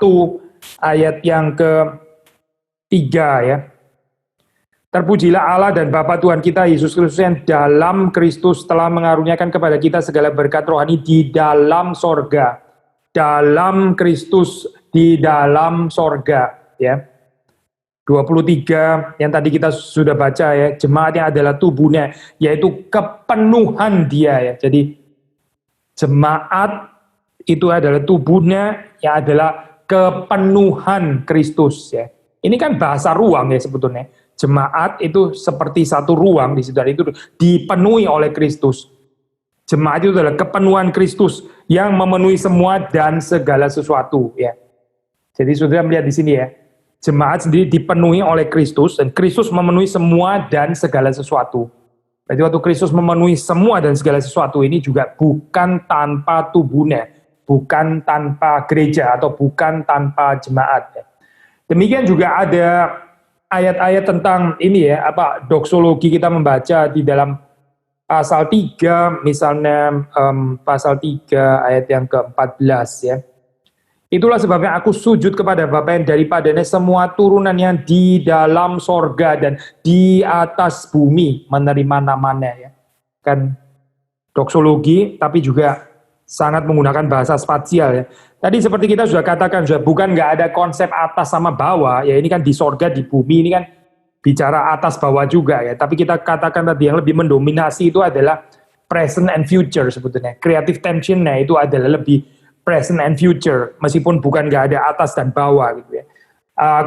ayat yang ke-3 ya. Terpujilah Allah dan Bapa Tuhan kita Yesus Kristus yang dalam Kristus telah mengaruniakan kepada kita segala berkat rohani di dalam sorga. Dalam Kristus di dalam sorga ya. 23 yang tadi kita sudah baca ya, jemaat yang adalah tubuhnya, yaitu kepenuhan dia ya. Jadi jemaat itu adalah tubuhnya yang adalah kepenuhan Kristus ya. Ini kan bahasa ruang ya sebetulnya. Jemaat itu seperti satu ruang di situ, itu dipenuhi oleh Kristus. Jemaat itu adalah kepenuhan Kristus yang memenuhi semua dan segala sesuatu ya. Jadi saudara melihat di sini ya, jemaat sendiri dipenuhi oleh Kristus dan Kristus memenuhi semua dan segala sesuatu. Berarti waktu Kristus memenuhi semua dan segala sesuatu ini juga bukan tanpa tubuhnya, bukan tanpa gereja atau bukan tanpa jemaat. Demikian juga ada ayat-ayat tentang ini ya, apa doksologi kita membaca di dalam pasal 3 misalnya pasal 3 ayat yang ke-14 ya. Itulah sebabnya aku sujud kepada Bapa yang daripadanya semua turunan yang di dalam sorga dan di atas bumi menerima namanya ya. Kan doksologi tapi juga sangat menggunakan bahasa spasial ya. Tadi seperti kita sudah katakan, bukan nggak ada konsep atas sama bawah, ya ini kan di sorga, di bumi, ini kan bicara atas bawah juga ya. Tapi kita katakan tadi yang lebih mendominasi itu adalah present and future sebetulnya. Creative tension-nya itu adalah lebih present and future, meskipun bukan nggak ada atas dan bawah gitu ya.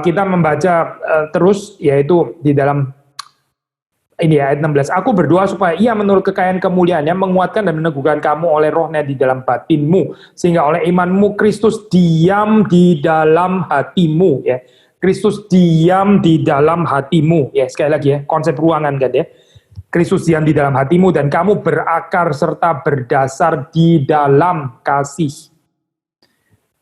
Kita membaca terus, yaitu di dalam ini ayat 16, aku berdoa supaya ia menurut kekayaan kemuliaannya menguatkan dan meneguhkan kamu oleh rohnya di dalam batinmu, sehingga oleh imanmu Kristus diam di dalam hatimu ya. Kristus diam di dalam hatimu ya, sekali lagi ya, konsep ruangan kan ya. Kristus diam di dalam hatimu dan kamu berakar serta berdasar di dalam kasih.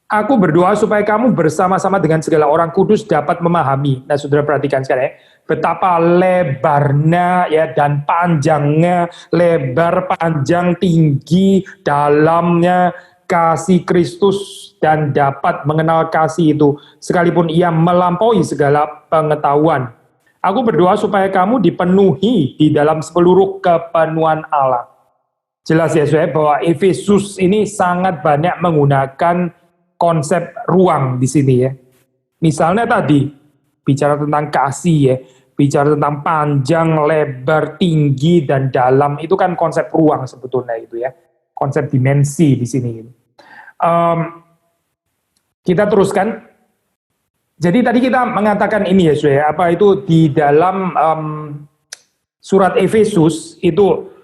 Aku berdoa supaya kamu bersama-sama dengan segala orang kudus dapat memahami. Nah, saudara perhatikan sekarang ya, betapa lebarnya ya dan panjangnya, lebar, panjang, tinggi, dalamnya kasih Kristus dan dapat mengenal kasih itu, sekalipun ia melampaui segala pengetahuan. Aku berdoa supaya kamu dipenuhi di dalam seluruh kepenuhan Allah. Jelas ya saudara bahwa Efesus ini sangat banyak menggunakan konsep ruang di sini ya. Misalnya tadi bicara tentang kasih ya, bicara tentang panjang, lebar, tinggi dan dalam, itu kan konsep ruang sebetulnya itu ya, konsep dimensi di sini. Kita teruskan. Jadi tadi kita mengatakan ini ya saudara, apa itu di dalam surat Efesus itu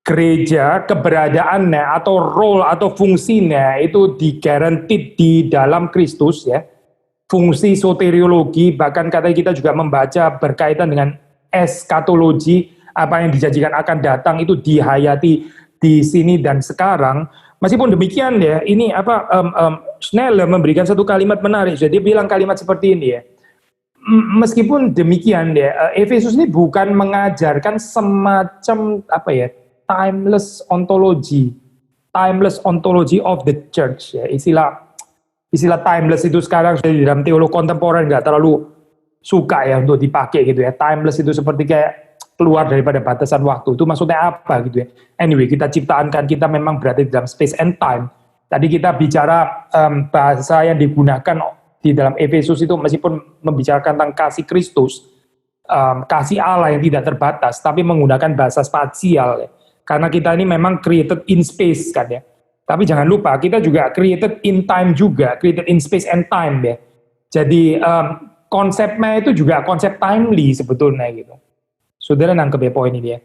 gereja keberadaannya atau role atau fungsinya itu digaranti di dalam Kristus ya. Fungsi soteriologi, bahkan katanya kita juga membaca berkaitan dengan eskatologi, apa yang dijanjikan akan datang itu dihayati di sini dan sekarang. Meskipun demikian ya, ini Schneller memberikan satu kalimat menarik. Jadi dia bilang kalimat seperti ini ya. Meskipun demikian ya, Efesus ini bukan mengajarkan semacam timeless ontology of the church ya. Istilah timeless itu sekarang di dalam teologi kontemporer nggak terlalu suka ya untuk dipakai gitu ya. Timeless itu seperti kayak keluar daripada batasan waktu. Itu maksudnya apa gitu ya. Anyway, kita kita memang berada di dalam space and time. Tadi kita bicara bahasa yang digunakan di dalam Efesus itu meskipun membicarakan tentang kasih Kristus, kasih Allah yang tidak terbatas, tapi menggunakan bahasa spasial ya. Karena kita ini memang created in space kan ya. Tapi jangan lupa, kita juga created in time juga, created in space and time ya. Jadi konsepnya itu juga konsep timely sebetulnya gitu. Saudara nangkep ya poin ini ya.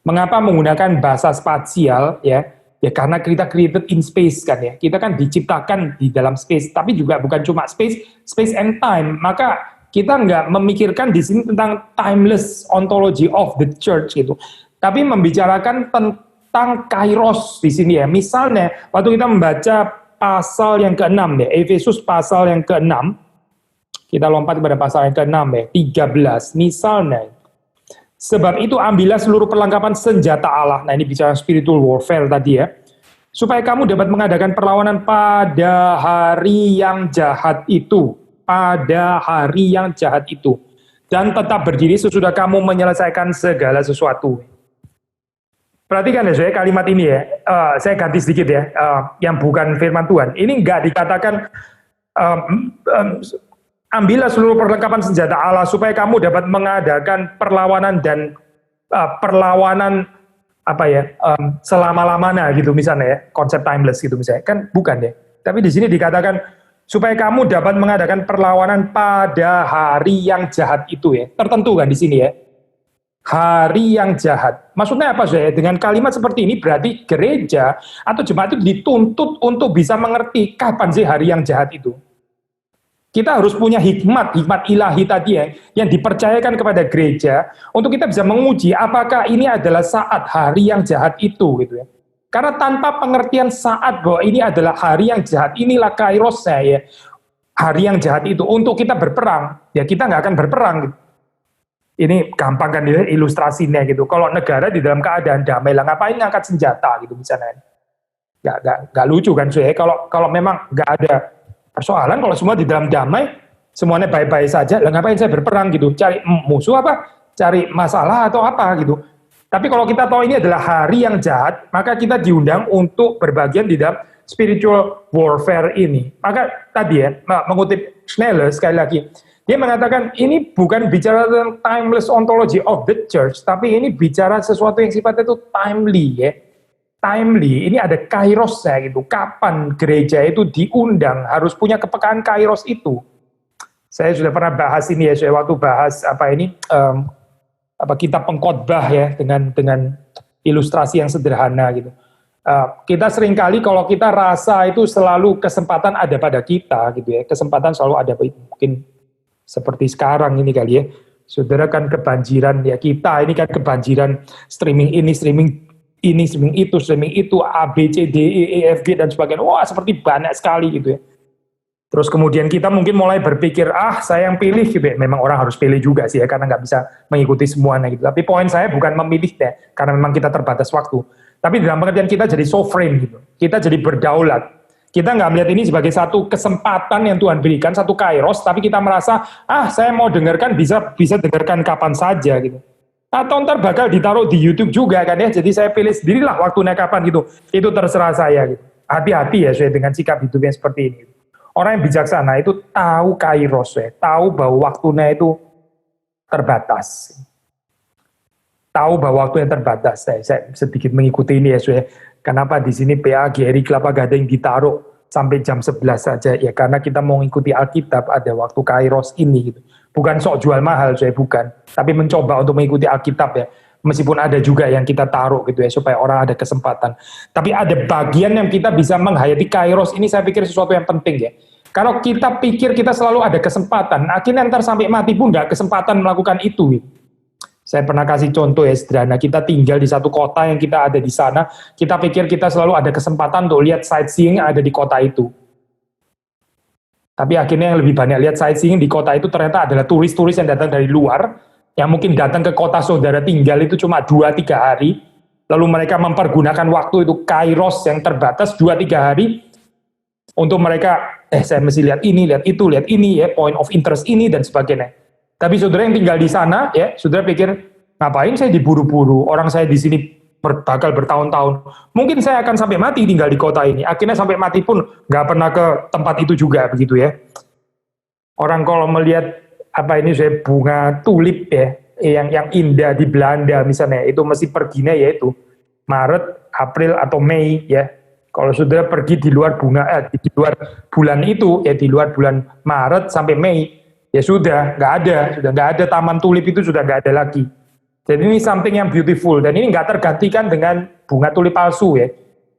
Mengapa menggunakan bahasa spasial ya? Ya karena kita created in space kan ya. Kita kan diciptakan di dalam space, tapi juga bukan cuma space and time. Maka kita nggak memikirkan di sini tentang timeless ontology of the church gitu. Tapi membicarakan tentang kairos di sini ya. Misalnya, waktu kita membaca pasal yang ke-6 ya, Efesus pasal yang ke-6, kita lompat kepada pasal yang ke-6 ya, 13. Misalnya, sebab itu ambillah seluruh perlengkapan senjata Allah. Nah ini bicara spiritual warfare tadi ya. Supaya kamu dapat mengadakan perlawanan pada hari yang jahat itu. Pada hari yang jahat itu. Dan tetap berdiri sesudah kamu menyelesaikan segala sesuatu. Perhatikan ya saya kalimat ini ya, saya ganti sedikit ya, yang bukan firman Tuhan. Ini nggak dikatakan ambillah seluruh perlengkapan senjata Allah supaya kamu dapat mengadakan perlawanan dan perlawanan selama-lamanya gitu misalnya ya, konsep timeless gitu misalnya, kan bukan ya. Tapi di sini dikatakan supaya kamu dapat mengadakan perlawanan pada hari yang jahat itu ya, tertentu kan di sini ya. Hari yang jahat. Maksudnya apa saya? Dengan kalimat seperti ini berarti gereja atau jemaat itu dituntut untuk bisa mengerti kapan sih hari yang jahat itu. Kita harus punya hikmat ilahi tadi ya, yang dipercayakan kepada gereja untuk kita bisa menguji apakah ini adalah saat hari yang jahat itu gitu ya. Karena tanpa pengertian saat bahwa ini adalah hari yang jahat, inilah kairosnya ya. Hari yang jahat itu untuk kita berperang, ya kita nggak akan berperang gitu. Ini gampang kan ilustrasinya gitu. Kalau negara di dalam keadaan damai lah ngapain ngangkat senjata gitu misalnya. Nggak lucu kan saya. Kalau memang nggak ada persoalan, kalau semua di dalam damai, semuanya baik-baik saja, lah ngapain saya berperang gitu? Cari musuh apa? Cari masalah atau apa gitu. Tapi kalau kita tahu ini adalah hari yang jahat, maka kita diundang untuk berbagian di dalam spiritual warfare ini. Maka tadi ya, mengutip Schneller sekali lagi, dia mengatakan ini bukan bicara tentang timeless ontology of the church, tapi ini bicara sesuatu yang sifatnya itu timely ya. Timely, ini ada kairosnya gitu. Kapan gereja itu diundang harus punya kepekaan kairos itu. Saya sudah pernah bahas ini ya, saya waktu bahas kitab pengkhotbah ya dengan ilustrasi yang sederhana gitu. Kita seringkali kalau kita rasa itu selalu kesempatan ada pada kita gitu ya. Kesempatan selalu ada, mungkin seperti sekarang ini kali ya, saudara kan kebanjiran ya, kita ini kan kebanjiran streaming ini, streaming itu, A, B, C, D, E, F, G dan sebagainya, wah seperti banyak sekali gitu ya. Terus kemudian kita mungkin mulai berpikir, saya yang pilih gitu ya, memang orang harus pilih juga sih ya, karena nggak bisa mengikuti semuanya gitu. Tapi poin saya bukan memilih deh, karena memang kita terbatas waktu. Tapi dalam pengertian kita jadi sovereign gitu. Kita jadi berdaulat. Kita nggak melihat ini sebagai satu kesempatan yang Tuhan berikan, satu kairos, tapi kita merasa, saya mau dengarkan, bisa dengarkan kapan saja gitu. Atau ntar bakal ditaruh di YouTube juga kan ya, jadi saya pilih sendirilah waktunya kapan gitu. Itu terserah saya gitu. Hati-hati ya saya dengan sikap hidup yang seperti ini. Orang yang bijaksana itu tahu kairos ya, tahu bahwa waktunya itu terbatas. Tahu bahwa waktu yang terbatas. Saya sedikit mengikuti ini ya, saya. Kenapa di sini PAGRI Kelapa Gading ditaruh sampai jam 11 saja? Ya karena kita mau mengikuti Alkitab, ada waktu kairos ini gitu. Bukan sok jual mahal, saya bukan. Tapi mencoba untuk mengikuti Alkitab ya. Meskipun ada juga yang kita taruh gitu ya, supaya orang ada kesempatan. Tapi ada bagian yang kita bisa menghayati kairos ini, saya pikir sesuatu yang penting ya. Kalau kita pikir kita selalu ada kesempatan, akhirnya ntar sampai mati pun nggak kesempatan melakukan itu gitu. Saya pernah kasih contoh ya sederhana, kita tinggal di satu kota yang kita ada di sana, kita pikir kita selalu ada kesempatan untuk lihat sightseeing yang ada di kota itu. Tapi akhirnya yang lebih banyak lihat sightseeing di kota itu ternyata adalah turis-turis yang datang dari luar, yang mungkin datang ke kota saudara tinggal itu cuma 2-3 hari, lalu mereka mempergunakan waktu itu kairos yang terbatas 2-3 hari, untuk mereka, saya mesti lihat ini, lihat itu, lihat ini ya, point of interest ini, dan sebagainya. Tapi saudara yang tinggal di sana, ya, saudara pikir, ngapain saya diburu-buru, orang saya di sini bakal bertahun-tahun. Mungkin saya akan sampai mati tinggal di kota ini. Akhirnya sampai mati pun nggak pernah ke tempat itu juga, begitu ya. Orang kalau melihat, saya bunga tulip ya, yang indah di Belanda misalnya, itu mesti perginya yaitu Maret, April, atau Mei ya. Kalau saudara pergi di luar di luar bulan itu, ya di luar bulan Maret sampai Mei, ya sudah nggak ada taman tulip itu sudah nggak ada lagi. Jadi ini something yang beautiful, dan ini nggak tergantikan dengan bunga tulip palsu ya.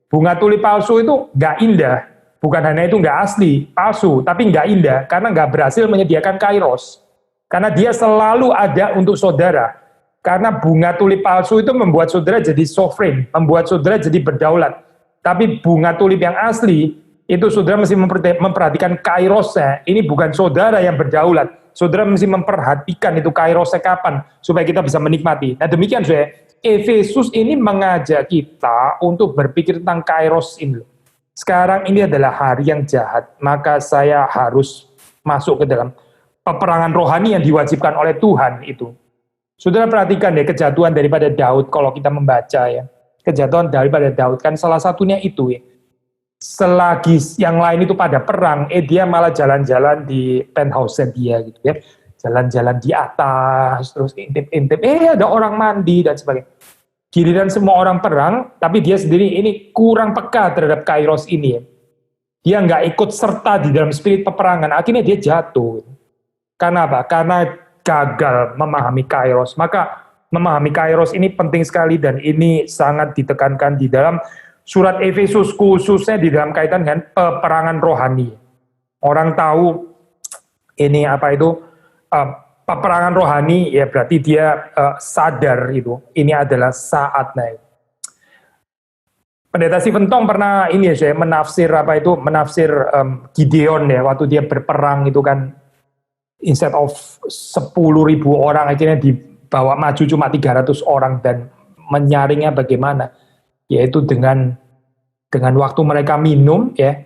Bunga tulip palsu itu nggak indah, bukan hanya itu nggak asli, palsu, tapi nggak indah, karena nggak berhasil menyediakan kairos. Karena dia selalu ada untuk saudara. Karena bunga tulip palsu itu membuat saudara jadi sovereign, membuat saudara jadi berdaulat. Tapi bunga tulip yang asli, itu saudara mesti memperhatikan kairosnya. Ini bukan saudara yang berdaulat. Saudara mesti memperhatikan itu kairosnya kapan, supaya kita bisa menikmati. Nah demikian saudara, Efesus ini mengajak kita untuk berpikir tentang kairos ini. Sekarang ini adalah hari yang jahat, maka saya harus masuk ke dalam peperangan rohani yang diwajibkan oleh Tuhan itu. Saudara perhatikan deh kejatuhan daripada Daud kalau kita membaca ya. Kejatuhan daripada Daud kan salah satunya itu ya. Selagi yang lain itu pada perang, dia malah jalan-jalan di penthouse-nya dia gitu ya. Jalan-jalan di atas, terus intip-intip, ada orang mandi dan sebagainya. Giliran semua orang perang, tapi dia sendiri ini kurang peka terhadap kairos ini ya. Dia nggak ikut serta di dalam spirit peperangan, akhirnya dia jatuh. Karena apa? Karena gagal memahami kairos. Maka memahami kairos ini penting sekali, dan ini sangat ditekankan di dalam surat Efesus, khususnya di dalam kaitan dengan peperangan rohani. Orang tahu ini peperangan rohani, ya berarti dia sadar itu. Ini adalah saatnya. Pendeta Stephen Tong pernah menafsir Gideon ya, waktu dia berperang itu kan, instead of 10.000 orang akhirnya dibawa maju cuma 300 orang, dan menyaringnya bagaimana? Yaitu dengan waktu mereka minum ya,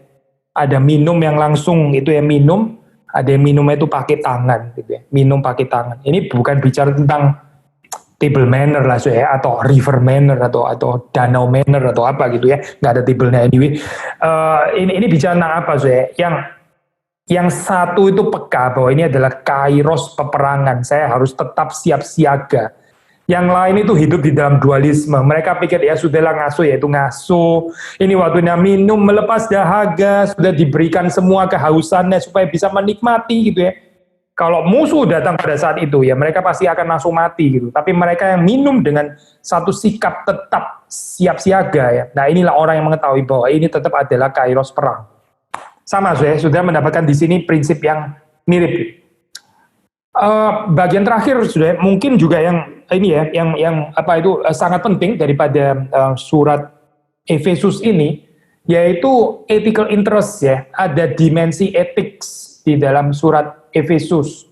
ada minum yang langsung itu ya minum, ada yang minumnya itu pakai tangan gitu ya, minum pakai tangan. Ini bukan bicara tentang table manner lah ya, atau river manner atau danau manner atau apa gitu ya, nggak ada table-nya anyway. Ini bicara tentang apa yang satu itu peka bahwa ini adalah kairos peperangan, saya harus tetap siap siaga. Yang lain itu hidup di dalam dualisme. Mereka pikir ya sudahlah ngasuh, yaitu ngasuh. Ini waktunya minum, melepas dahaga, sudah diberikan semua kehausannya supaya bisa menikmati gitu ya. Kalau musuh datang pada saat itu ya mereka pasti akan langsung mati gitu. Tapi mereka yang minum dengan satu sikap tetap siap siaga ya. Nah inilah orang yang mengetahui bahwa ini tetap adalah kairos perang. Sama sudah mendapatkan di sini prinsip yang mirip. Bagian terakhir sudah mungkin juga yang ini ya, yang sangat penting daripada surat Efesus ini, yaitu ethical interest ya. Ada dimensi etik di dalam surat Efesus.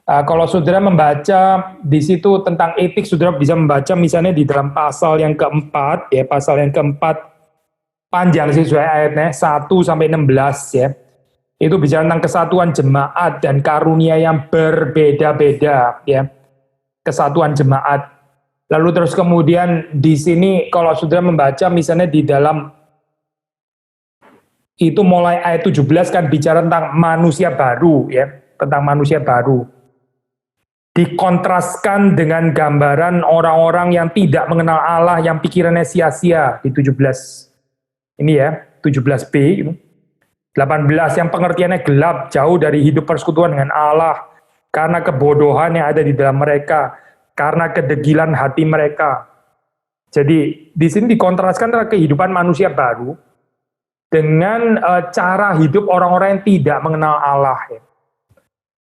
Kalau saudara membaca di situ tentang etik, saudara bisa membaca misalnya di dalam pasal yang keempat, ya pasal yang keempat panjang sih sesuai ayatnya 1-16 ya. Itu bicara tentang kesatuan jemaat dan karunia yang berbeda-beda ya. Kesatuan jemaat. Lalu terus kemudian di sini kalau saudara membaca misalnya di dalam itu mulai ayat 17 kan bicara tentang manusia baru ya, tentang manusia baru. Dikontraskan dengan gambaran orang-orang yang tidak mengenal Allah, yang pikirannya sia-sia di 17. Ini ya, 17b. 18 yang pengertiannya gelap, jauh dari hidup persekutuan dengan Allah, karena kebodohan yang ada di dalam mereka, karena kedegilan hati mereka. Jadi di sini dikontraskan antara kehidupan manusia baru dengan cara hidup orang-orang yang tidak mengenal Allah ya.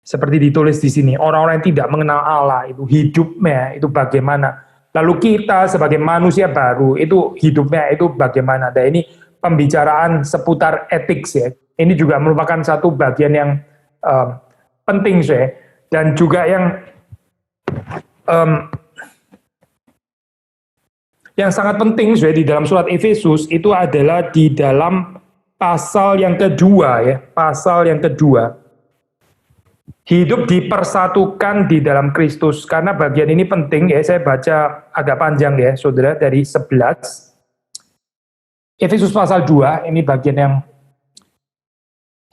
Seperti ditulis di sini, orang-orang yang tidak mengenal Allah itu hidupnya itu bagaimana. Lalu kita sebagai manusia baru itu hidupnya itu bagaimana. Dan ini pembicaraan seputar etik ya. Ini juga merupakan satu bagian yang penting ya. Dan juga yang sangat penting ya di dalam surat Efesus itu adalah di dalam pasal yang kedua ya, pasal yang kedua. Hidup dipersatukan di dalam Kristus, karena bagian ini penting ya, saya baca agak panjang ya saudara dari 11. Efesus pasal 2, ini bagian yang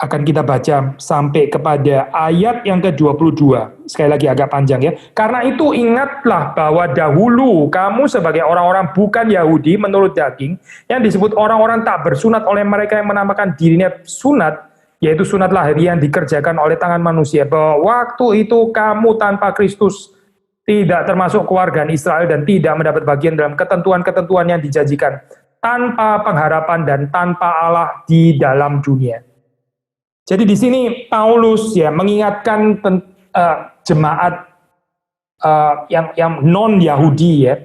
akan kita baca sampai kepada ayat yang ke-22. Sekali lagi agak panjang ya. Karena itu ingatlah bahwa dahulu kamu sebagai orang-orang bukan Yahudi menurut daging, yang disebut orang-orang tak bersunat oleh mereka yang menamakan dirinya sunat, yaitu sunat lahir yang dikerjakan oleh tangan manusia, bahwa waktu itu kamu tanpa Kristus tidak termasuk keluarga Israel dan tidak mendapat bagian dalam ketentuan-ketentuan yang dijanjikan, tanpa pengharapan dan tanpa Allah di dalam dunia. Jadi di sini Paulus ya mengingatkan jemaat yang non Yahudi ya,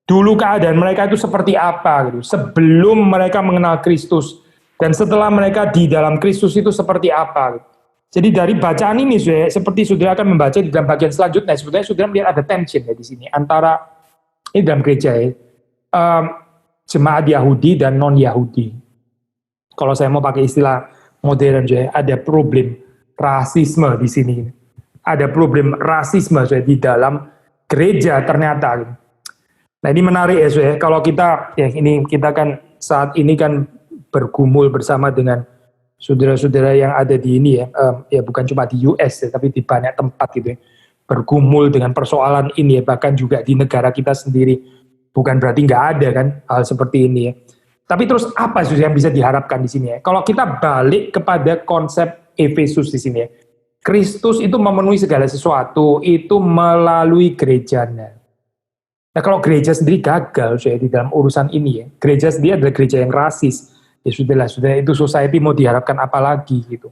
dulu keadaan mereka itu seperti apa gitu, sebelum mereka mengenal Kristus. Dan setelah mereka di dalam Kristus itu seperti apa? Jadi dari bacaan ini, seperti saudara akan membaca di dalam bagian selanjutnya, sebetulnya saudara melihat ada tension ya di sini antara ini dalam gereja ya, jemaat Yahudi dan non Yahudi. Kalau saya mau pakai istilah modern, ada problem rasisme di sini. Ada problem rasisme di dalam gereja ternyata. Nah ini menarik ya, kalau kita ya ini kita kan saat ini kan bergumul bersama dengan saudara-saudara yang ada di ini ya bukan cuma di US ya, tapi di banyak tempat gitu ya, bergumul dengan persoalan ini ya, bahkan juga di negara kita sendiri. Bukan berarti nggak ada kan hal seperti ini ya. Tapi terus apa sih yang bisa diharapkan di sini ya? Kalau kita balik kepada konsep Efesus di sini ya, Kristus itu memenuhi segala sesuatu itu melalui gerejanya. Nah kalau gereja sendiri gagal ya di dalam urusan ini ya, gereja sendiri adalah gereja yang rasis. Ya sudah itu society mau diharapkan apa lagi gitu.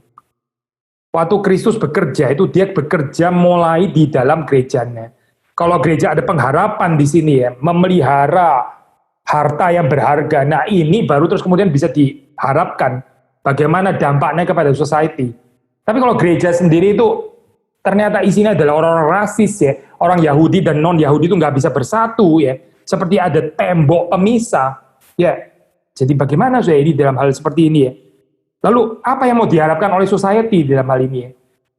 Waktu Kristus bekerja itu dia bekerja mulai di dalam gerejanya. Kalau gereja ada pengharapan di sini ya, memelihara harta yang berharga. Nah ini baru terus kemudian bisa diharapkan bagaimana dampaknya kepada society. Tapi kalau gereja sendiri itu ternyata isinya adalah orang-orang rasis ya, orang Yahudi dan non Yahudi itu nggak bisa bersatu ya, seperti ada tembok pemisah ya. Jadi bagaimana ini dalam hal seperti ini ya? Lalu apa yang mau diharapkan oleh society dalam hal ini ya?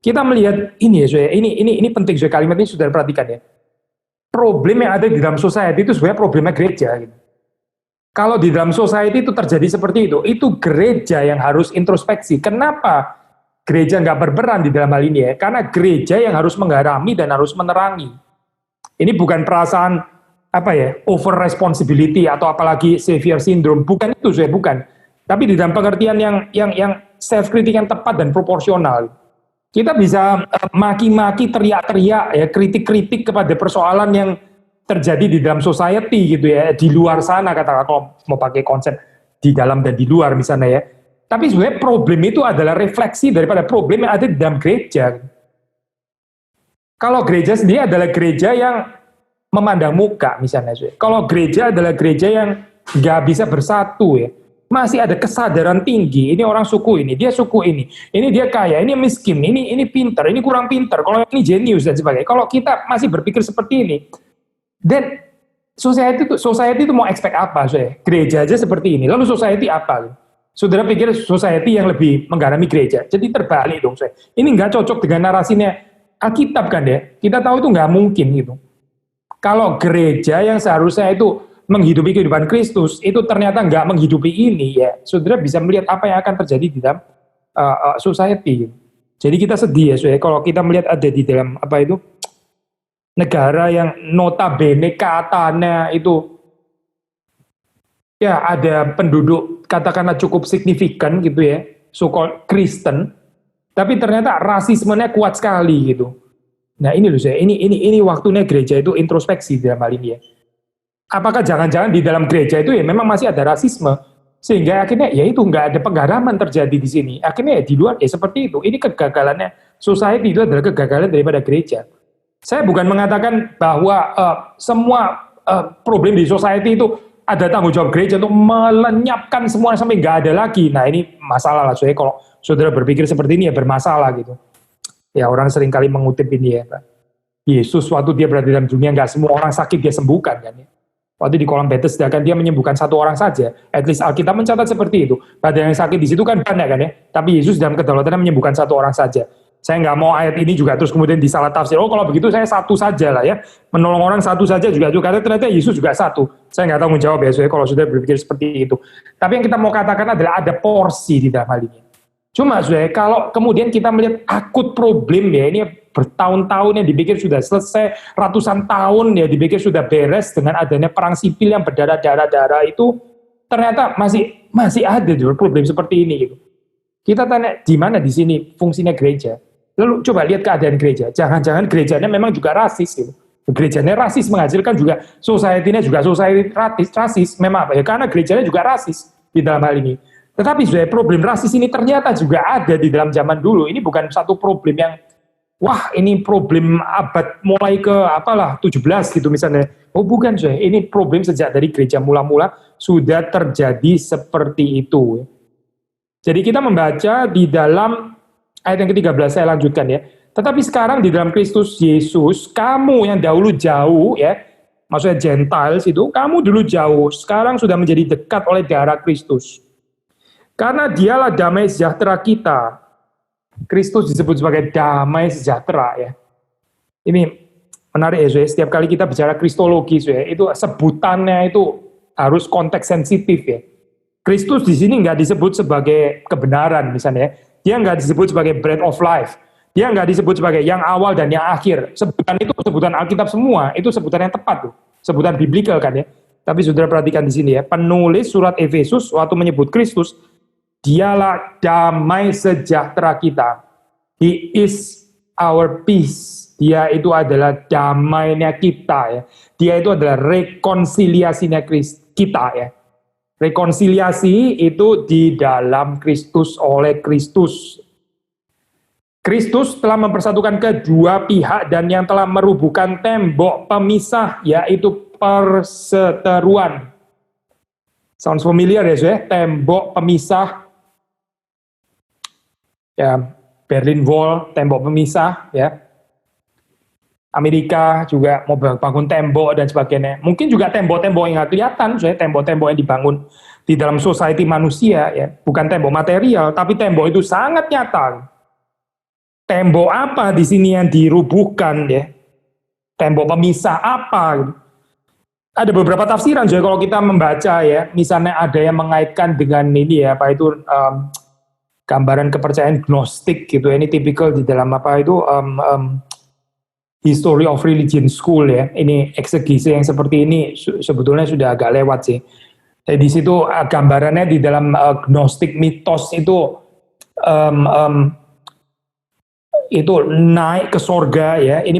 Kita melihat ini ya, ini penting kalimat ini sudah perhatikan ya. Problem yang ada di dalam society itu sebenarnya problemnya gereja. Gitu. Kalau di dalam society itu terjadi seperti itu gereja yang harus introspeksi. Kenapa gereja nggak berperan di dalam hal ini ya? Karena gereja yang harus mengharami dan harus menerangi. Ini bukan perasaan over responsibility atau apalagi savior syndrome, bukan itu bukan. Tapi di dalam pengertian yang self kritik yang tepat dan proporsional. Kita bisa maki-maki, teriak-teriak ya, kritik-kritik kepada persoalan yang terjadi di dalam society gitu ya, di luar sana katakan kalau mau pakai konsep di dalam dan di luar misalnya ya. Tapi sebenarnya problem itu adalah refleksi daripada problem yang ada di dalam gereja. Kalau gereja sendiri adalah gereja yang memandang muka misalnya. Kalau gereja adalah gereja yang nggak bisa bersatu ya. masih ada kesadaran tinggi, ini orang suku ini, dia suku ini dia kaya, ini miskin, ini pinter, ini kurang pinter, kalau ini jenius dan sebagainya. Kalau kita masih berpikir seperti ini, then society itu mau expect apa? Gereja aja seperti ini, lalu society apa? Saudara pikir society yang lebih menggarami gereja, jadi terbalik dong. Ini nggak cocok dengan narasinya Alkitab kan ya, kita tahu itu nggak mungkin gitu. Kalau gereja yang seharusnya itu menghidupi kehidupan Kristus, itu ternyata nggak menghidupi ini, ya saudara bisa melihat apa yang akan terjadi di dalam society. Jadi kita sedih ya, saudara, kalau kita melihat ada di dalam negara yang notabene katanya itu ya ada penduduk katakanlah cukup signifikan gitu ya, so-called Kristen, tapi ternyata rasismenya kuat sekali gitu. Nah ini loh saya, ini waktunya gereja itu introspeksi dalam hal ini ya. Apakah jangan-jangan di dalam gereja itu ya memang masih ada rasisme, sehingga akhirnya ya itu nggak ada penggaraman terjadi di sini. Akhirnya ya di luar ya seperti itu. Ini kegagalannya society, itu adalah kegagalan daripada gereja. Saya bukan mengatakan bahwa semua problem di society itu ada tanggung jawab gereja untuk melenyapkan semua sampai nggak ada lagi. Nah ini masalah lah, soalnya kalau saudara berpikir seperti ini ya bermasalah gitu. Ya orang sering kali mengutip ini ya, Pak. Yesus waktu dia berada dalam dunia nggak semua orang sakit dia sembuhkan kan ya. Waktu di kolam Bethesda kan dia menyembuhkan satu orang saja. At least Alkitab mencatat seperti itu. Pada yang sakit di situ kan banyak kan ya. Tapi Yesus dalam kedaulatannya menyembuhkan satu orang saja. Saya nggak mau ayat ini juga terus kemudian disalah tafsir. Oh kalau begitu saya satu saja lah ya. Menolong orang satu saja juga. Karena ternyata Yesus juga satu. Saya nggak tahu menjawab ya. Soalnya kalau sudah berpikir seperti itu. Tapi yang kita mau katakan adalah ada porsi di dalam hal ini. Cuma saudara, kalau kemudian kita melihat akut problem ya, ini bertahun-tahun yang dipikir sudah selesai, ratusan tahun ya dipikir sudah beres dengan adanya perang sipil yang berdarah-darah itu, ternyata masih ada problem seperti ini gitu. Kita tanya di mana di sini fungsinya gereja? Lalu coba lihat keadaan gereja. Jangan-jangan gerejanya memang juga rasis gitu. Gerejanya rasis menghasilkan juga society-nya juga society rasis. Memang apa ya? Karena gerejanya juga rasis di dalam hal ini. Tetapi sebenarnya problem rasis ini ternyata juga ada di dalam zaman dulu. Ini bukan satu problem yang, wah ini problem abad mulai ke 17 gitu misalnya. Oh bukan, ini problem sejak dari gereja mula-mula sudah terjadi seperti itu. Jadi kita membaca di dalam ayat yang ke-13, saya lanjutkan ya. Tetapi sekarang di dalam Kristus Yesus, kamu yang dahulu jauh ya, maksudnya Gentiles itu, kamu dulu jauh, sekarang sudah menjadi dekat oleh darah Kristus. Karena dialah damai sejahtera kita. Kristus disebut sebagai damai sejahtera ya. Ini menarik ya, setiap kali kita bicara kristologi, itu sebutannya itu harus konteks sensitif ya. Kristus di sini nggak disebut sebagai kebenaran misalnya, dia nggak disebut sebagai bread of life, dia nggak disebut sebagai yang awal dan yang akhir. Sebutan itu sebutan Alkitab semua, itu sebutan yang tepat tuh, sebutan biblikal kan ya. Tapi saudara perhatikan di sini ya, penulis surat Efesus waktu menyebut Kristus, dialah damai sejahtera kita. He is our peace. Dia itu adalah damainya kita ya. Dia itu adalah rekonsiliasinya kita ya. Rekonsiliasi itu di dalam Kristus, oleh Kristus. Kristus telah mempersatukan kedua pihak dan yang telah merubuhkan tembok pemisah, yaitu perseteruan. Sounds familiar ya, tembok pemisah. Ya, Berlin Wall, tembok pemisah, ya. Amerika juga mau bangun tembok dan sebagainya. Mungkin juga tembok-tembok yang nggak kelihatan, tembok-tembok yang dibangun di dalam society manusia, ya. Bukan tembok material, tapi tembok itu sangat nyata. Tembok apa di sini yang dirubuhkan, ya? Tembok pemisah apa? Ada beberapa tafsiran, jadi kalau kita membaca, ya, misalnya ada yang mengaitkan dengan ini, ya, apa itu? Gambaran kepercayaan gnostik gitu, ini tipikal di dalam history of religion school ya. Ini eksegese yang seperti ini sebetulnya sudah agak lewat sih. Jadi di situ gambarannya di dalam gnostik mitos itu naik ke sorga ya. Ini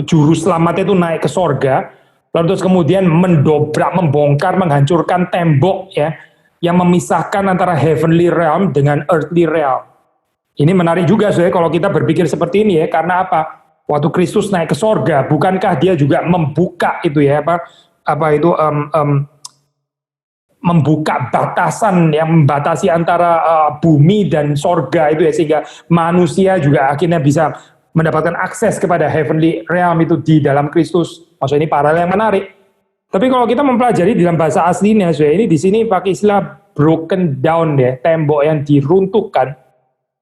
juru selamatnya itu naik ke sorga, lalu terus kemudian mendobrak, membongkar, menghancurkan tembok ya, yang memisahkan antara heavenly realm dengan earthly realm. Ini menarik juga kalau kita berpikir seperti ini ya, karena apa? Waktu Kristus naik ke sorga, bukankah dia juga membuka itu ya, membuka batasan yang membatasi antara bumi dan sorga itu ya, sehingga manusia juga akhirnya bisa mendapatkan akses kepada heavenly realm itu di dalam Kristus. Maksudnya ini paralel yang menarik. Tapi kalau kita mempelajari dalam bahasa aslinya, ini di sini pakai istilah broken down ya, tembok yang diruntuhkan.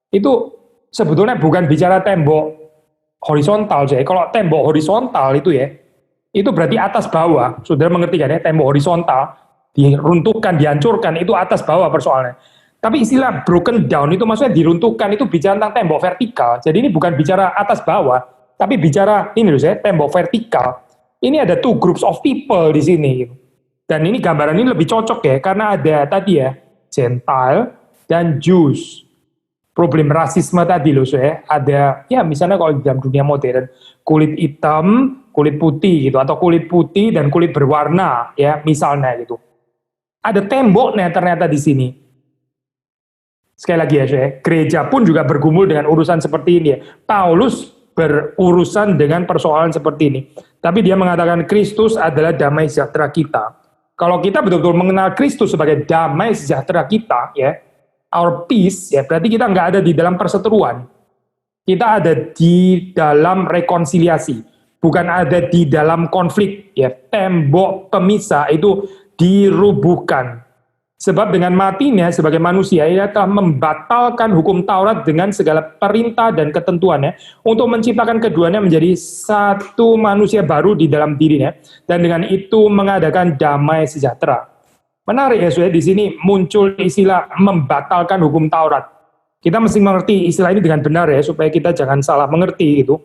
Itu sebetulnya bukan bicara tembok horizontal, kalau tembok horizontal itu ya, itu berarti atas bawah. Saudara mengerti kan ya, tembok horizontal diruntuhkan, dihancurkan, itu atas bawah persoalannya. Tapi istilah broken down itu maksudnya diruntuhkan, itu bicara tentang tembok vertikal. Jadi ini bukan bicara atas bawah, tapi bicara ini loh tembok vertikal. Ini ada two groups of people di sini. Dan ini gambaran ini lebih cocok ya, karena ada tadi ya, Gentile dan Jews. Problem rasisme tadi loh ada ya misalnya kalau di dalam dunia modern, kulit hitam, kulit putih gitu, atau kulit putih dan kulit berwarna ya misalnya gitu. Ada temboknya ternyata di sini. Sekali lagi ya gereja pun juga bergumul dengan urusan seperti ini ya. Paulus berurusan dengan persoalan seperti ini. Tapi dia mengatakan Kristus adalah damai sejahtera kita. Kalau kita betul-betul mengenal Kristus sebagai damai sejahtera kita, ya, our peace, ya, berarti kita nggak ada di dalam perseteruan. Kita ada di dalam rekonsiliasi, bukan ada di dalam konflik. Ya, tembok pemisah itu dirubuhkan. Sebab dengan matinya sebagai manusia, ia telah membatalkan hukum Taurat dengan segala perintah dan ketentuannya untuk menciptakan keduanya menjadi satu manusia baru di dalam dirinya, dan dengan itu mengadakan damai sejahtera. Menarik ya, saudara, di sini muncul istilah membatalkan hukum Taurat. Kita mesti mengerti istilah ini dengan benar ya, supaya kita jangan salah mengerti itu.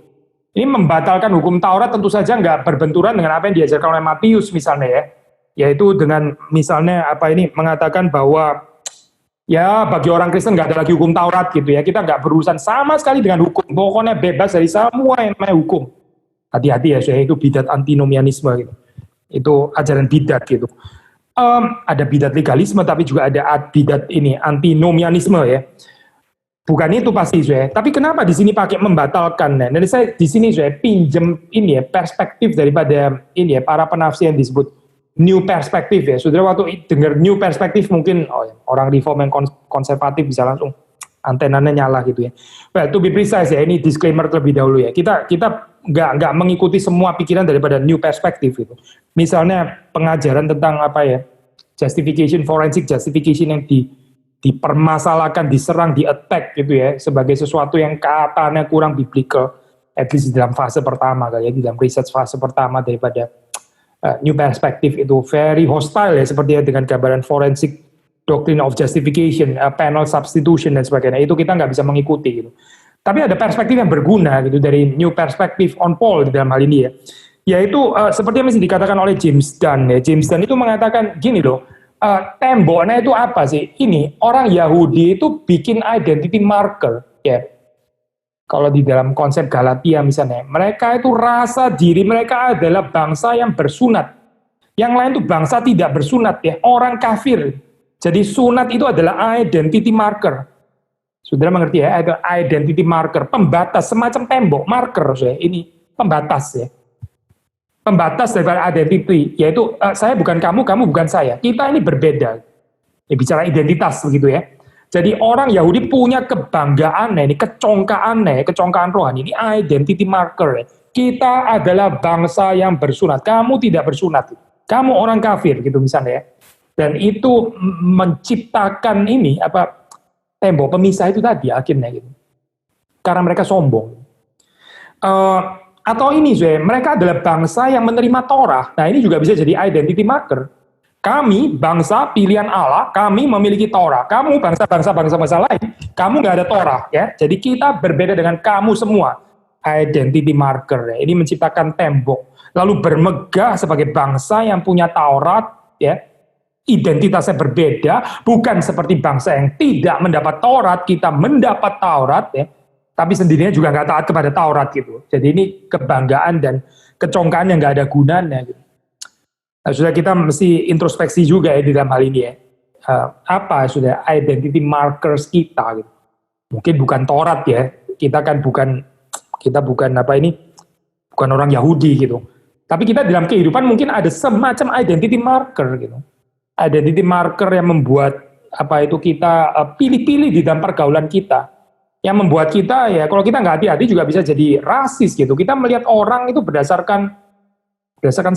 Ini membatalkan hukum Taurat tentu saja nggak berbenturan dengan apa yang diajarkan oleh Matius misalnya ya. Yaitu dengan misalnya mengatakan bahwa ya bagi orang Kristen nggak ada lagi hukum Taurat gitu ya, kita nggak berurusan sama sekali dengan hukum, pokoknya bebas dari semua yang namanya hukum. Hati-hati ya, itu bidat antinomianisme gitu, itu ajaran bidat gitu. Ada bidat legalisme tapi juga ada bidat ini antinomianisme ya. Bukan itu pasti tapi kenapa di sini pakai membatalkan? Nah, dari saya di sini pinjem ini ya perspektif daripada ini ya para penafsir yang disebut new perspektif ya. Saudara waktu dengar new perspektif mungkin orang reform yang konservatif bisa langsung antenanya nyala gitu ya. Well, to be precise ya, ini disclaimer terlebih dahulu ya. Kita nggak mengikuti semua pikiran daripada new perspektif itu. Misalnya pengajaran tentang justification, forensic justification yang dipermasalahkan, diserang, di-attack gitu ya, sebagai sesuatu yang katanya kurang biblical, at least di dalam fase pertama kali ya, di dalam research fase pertama daripada new perspective itu very hostile ya, seperti dengan gambaran forensic doctrine of justification, panel substitution dan sebagainya, itu kita nggak bisa mengikuti gitu. Tapi ada perspektif yang berguna gitu dari new perspective on Paul di dalam hal ini ya, yaitu seperti yang mesti dikatakan oleh James Dunn ya. James Dunn itu mengatakan gini loh, temboknya itu apa sih? Ini orang Yahudi itu bikin identity marker ya. Kalau di dalam konsep Galatia misalnya, mereka itu rasa diri mereka adalah bangsa yang bersunat. Yang lain itu bangsa tidak bersunat ya, orang kafir. Jadi sunat itu adalah identity marker. Saudara mengerti ya, ada identity marker, pembatas, semacam tembok, marker ini pembatas ya. Pembatas daripada identity, yaitu saya bukan kamu, kamu bukan saya. Kita ini berbeda. Ya, bicara identitas begitu ya. Jadi orang Yahudi punya kebanggaan, ini kecongkaan rohani, ini identity marker. Kita adalah bangsa yang bersunat, kamu tidak bersunat, kamu orang kafir gitu misalnya ya. Dan itu menciptakan ini tembok pemisah itu tadi akhirnya gitu. Karena mereka sombong. Atau ini mereka adalah bangsa yang menerima Torah. Nah ini juga bisa jadi identity marker. Kami bangsa pilihan Allah, kami memiliki Torah. Kamu bangsa lain, kamu nggak ada Torah ya. Jadi kita berbeda dengan kamu semua. Identity marker ya. Ini menciptakan tembok. Lalu bermegah sebagai bangsa yang punya Taurat ya. Identitasnya berbeda, bukan seperti bangsa yang tidak mendapat Taurat, kita mendapat Taurat ya. Tapi sendirinya juga nggak taat kepada Taurat gitu. Jadi ini kebanggaan dan kecongkaan yang nggak ada gunanya gitu. Nah, sudah kita mesti introspeksi juga ya di dalam hal ini ya. Apa sudah identity markers kita gitu. Mungkin bukan Taurat ya. Kita bukan orang Yahudi gitu. Tapi kita dalam kehidupan mungkin ada semacam identity marker gitu. identity marker yang membuat apa itu kita pilih-pilih di dalam pergaulan kita, yang membuat kita ya kalau kita nggak hati-hati juga bisa jadi rasis gitu. Kita melihat orang itu berdasarkan